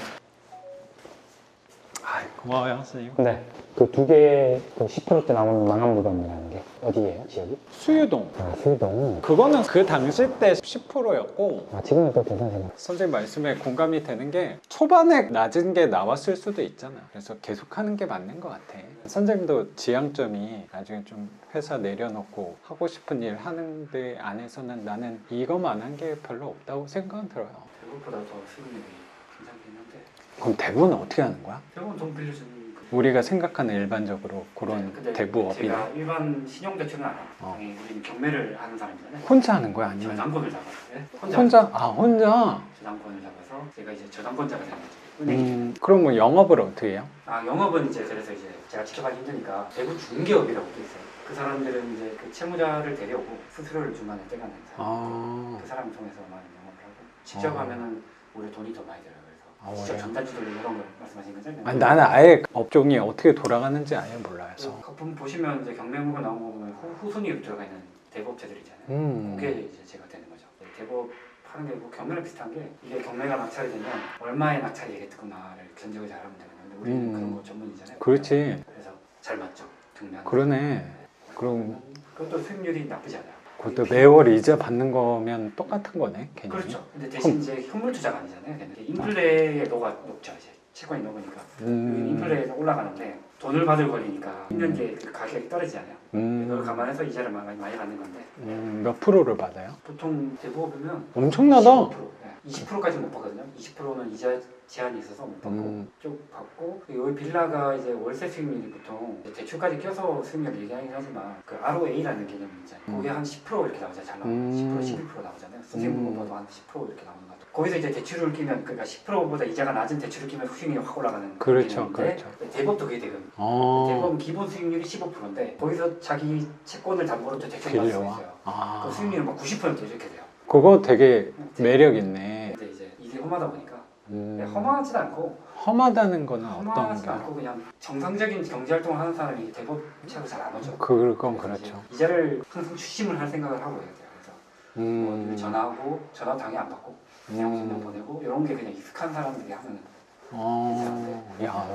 고마워요. 선생님. 네, 그 두 개의 그 10%대 나오는 망한 물건이라는 게 어디예요? 지역이? 수유동. 아, 수동. 그거는 그 당시 때 10%였고 아, 지금은 또 괜찮으세요? 선생님 말씀에 공감이 되는 게 초반에 낮은 게 나왔을 수도 있잖아. 그래서 계속 하는 게 맞는 것 같아. 선생님도 지향점이 나중에 좀 회사 내려놓고 하고 싶은 일 하는 데 안에서는 나는 이거만 한 게 별로 없다고 생각은 들어요. 대부보다 더 수익률이 괜찮긴 한데 그럼 대부는 어떻게 하는 거야? 대부분 돈 빌려주는 우리가 생각하는 일반적으로 그런 근데 대부업이나 제가 일반 신용대출은 안 해요. 어. 우리는 경매를 하는 사람이잖아요. 혼자 하는 거야? 아니면 저당권을 잡아서 혼자? 혼자? 저당권을 잡아서 제가 이제 저당권자가 되는 거죠. 은행이 그럼 뭐 영업을 어떻게 해요? 영업은 이제 그래서 이제 제가 직접 하기 힘드니까 대부 중개업이라고 돼 있어요. 그 사람들은 이제 그 채무자를 데려오고 수수료를 중간에 떼가는 사람. 그 사람 통해서만 영업을 하고 직접 하면은 오히려 돈이 더 많이 들어요. 그래서 직접 그래요? 전단지 돌리고 이런 걸 말씀하신 거죠? 아니, 나는 아예 업종이 어떻게 돌아가는지 아예 몰라서. 거품 보시면 이제 경매물건 나온 거 보면 후순위로 들어가 있는 대부업체들 있잖아요. 그게 이제 제가 되는 거죠. 대부업 하는 게 뭐 경매랑 비슷한 게 이게 경매가 낙찰이 되면 얼마에 낙찰이 되겠구나를 견적을 잘하면 되는데 우리는 그런 거 전문이잖아요. 그렇지. 그래서 잘 맞죠. 경매하는 그러네. 그럼 그것도 수익률이 나쁘지 않아요. 그것도 매월 이자 받는 거면 똑같은 거네. 개념이. 그렇죠. 근데 대신 이제 현물 투자가 아니잖아요. 인플레에 녹죠. 이제 채권이 녹으니까 인플레에서 올라가는데 돈을 받을 권리니까 10년째 그 가격이 떨어지잖아요. 그걸 감안해서 이자를 많이 받는 건데 몇 프로를 받아요? 보통 대부업이면 엄청나다. 15%, 20%까지 못 받거든요. 20%는 이자 제한이 있어서 못 받고 쭉 받고 여기 빌라가 이제 월세 수익률이 보통 대출까지 껴서 수익률 얘기하긴 하지만 그 ROA라는 개념이 있잖아요. 그게 한 10% 이렇게 나오잖아요. 잘 나와요. 10% 11% 나오잖아요. 선생님 봐도 한 10% 이렇게 나오는 것 같아요. 거기서 이제 대출을 끼면 그러니까 10%보다 이자가 낮은 대출을 끼면 수익률이 확 올라가는 그렇죠, 개념인데 그렇죠. 대법도 그게 되거든요. 대법은 기본 수익률이 15%인데 거기서 자기 채권을 담보로 또 대출을 받을 수 있어요. 그 수익률은 막 90% 이렇게 돼요. 그거 되게 매력 있네. 근데 이제 이게 험하다 보니까 험하지도 않고 험하다는 거는 어떤 험하지도 게? 않고 그냥 정상적인 경제활동을 하는 사람이 대법차로 잘 안 오죠. 그건 그래서 그렇죠. 이제 이자를 항상 추심을 할 생각을 하고 해야 돼요. 그래서 뭐 전화하고 전화 당연히 안 받고 그냥 전화 보내고 이런 게 그냥 익숙한 사람들이 하면 야.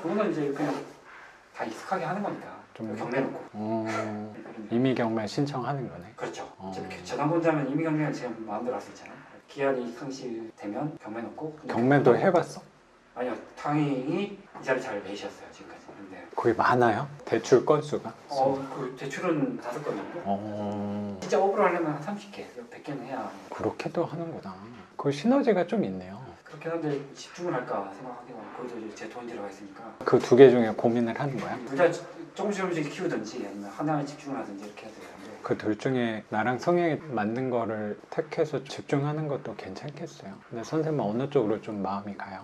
그거는 이제 그냥 다 익숙하게 하는 거니까 좀 경매 놓고 임의 경매 신청하는 거네. 그렇죠. 저당권자면 임의 경매는 지금 마음대로 할 수 있잖아요. 기한이 상실되면 경매 놓고 경매도 해봤어? 아니요, 당연히 이자를 잘 내셨어요 지금까지. 근데 거의 많아요? 대출 건수가? 그 대출은 5건이고 진짜 오버를 하려면 한 30개, 100개는 해야. 그렇게도 하는구나. 그 시너지가 좀 있네요. 그렇긴 한데 집중을 할까 생각하기도 하고 거기도 이제 제 돈이 들어가 있으니까 그 두 개 중에 고민을 하는 거야? 둘 다 조금씩 키우든지 아니면 하나에 집중을 하든지 이렇게 해야 되는데 그 둘 중에 나랑 성향이 맞는 거를 택해서 집중하는 것도 괜찮겠어요. 근데 선생님은 어느 쪽으로 좀 마음이 가요?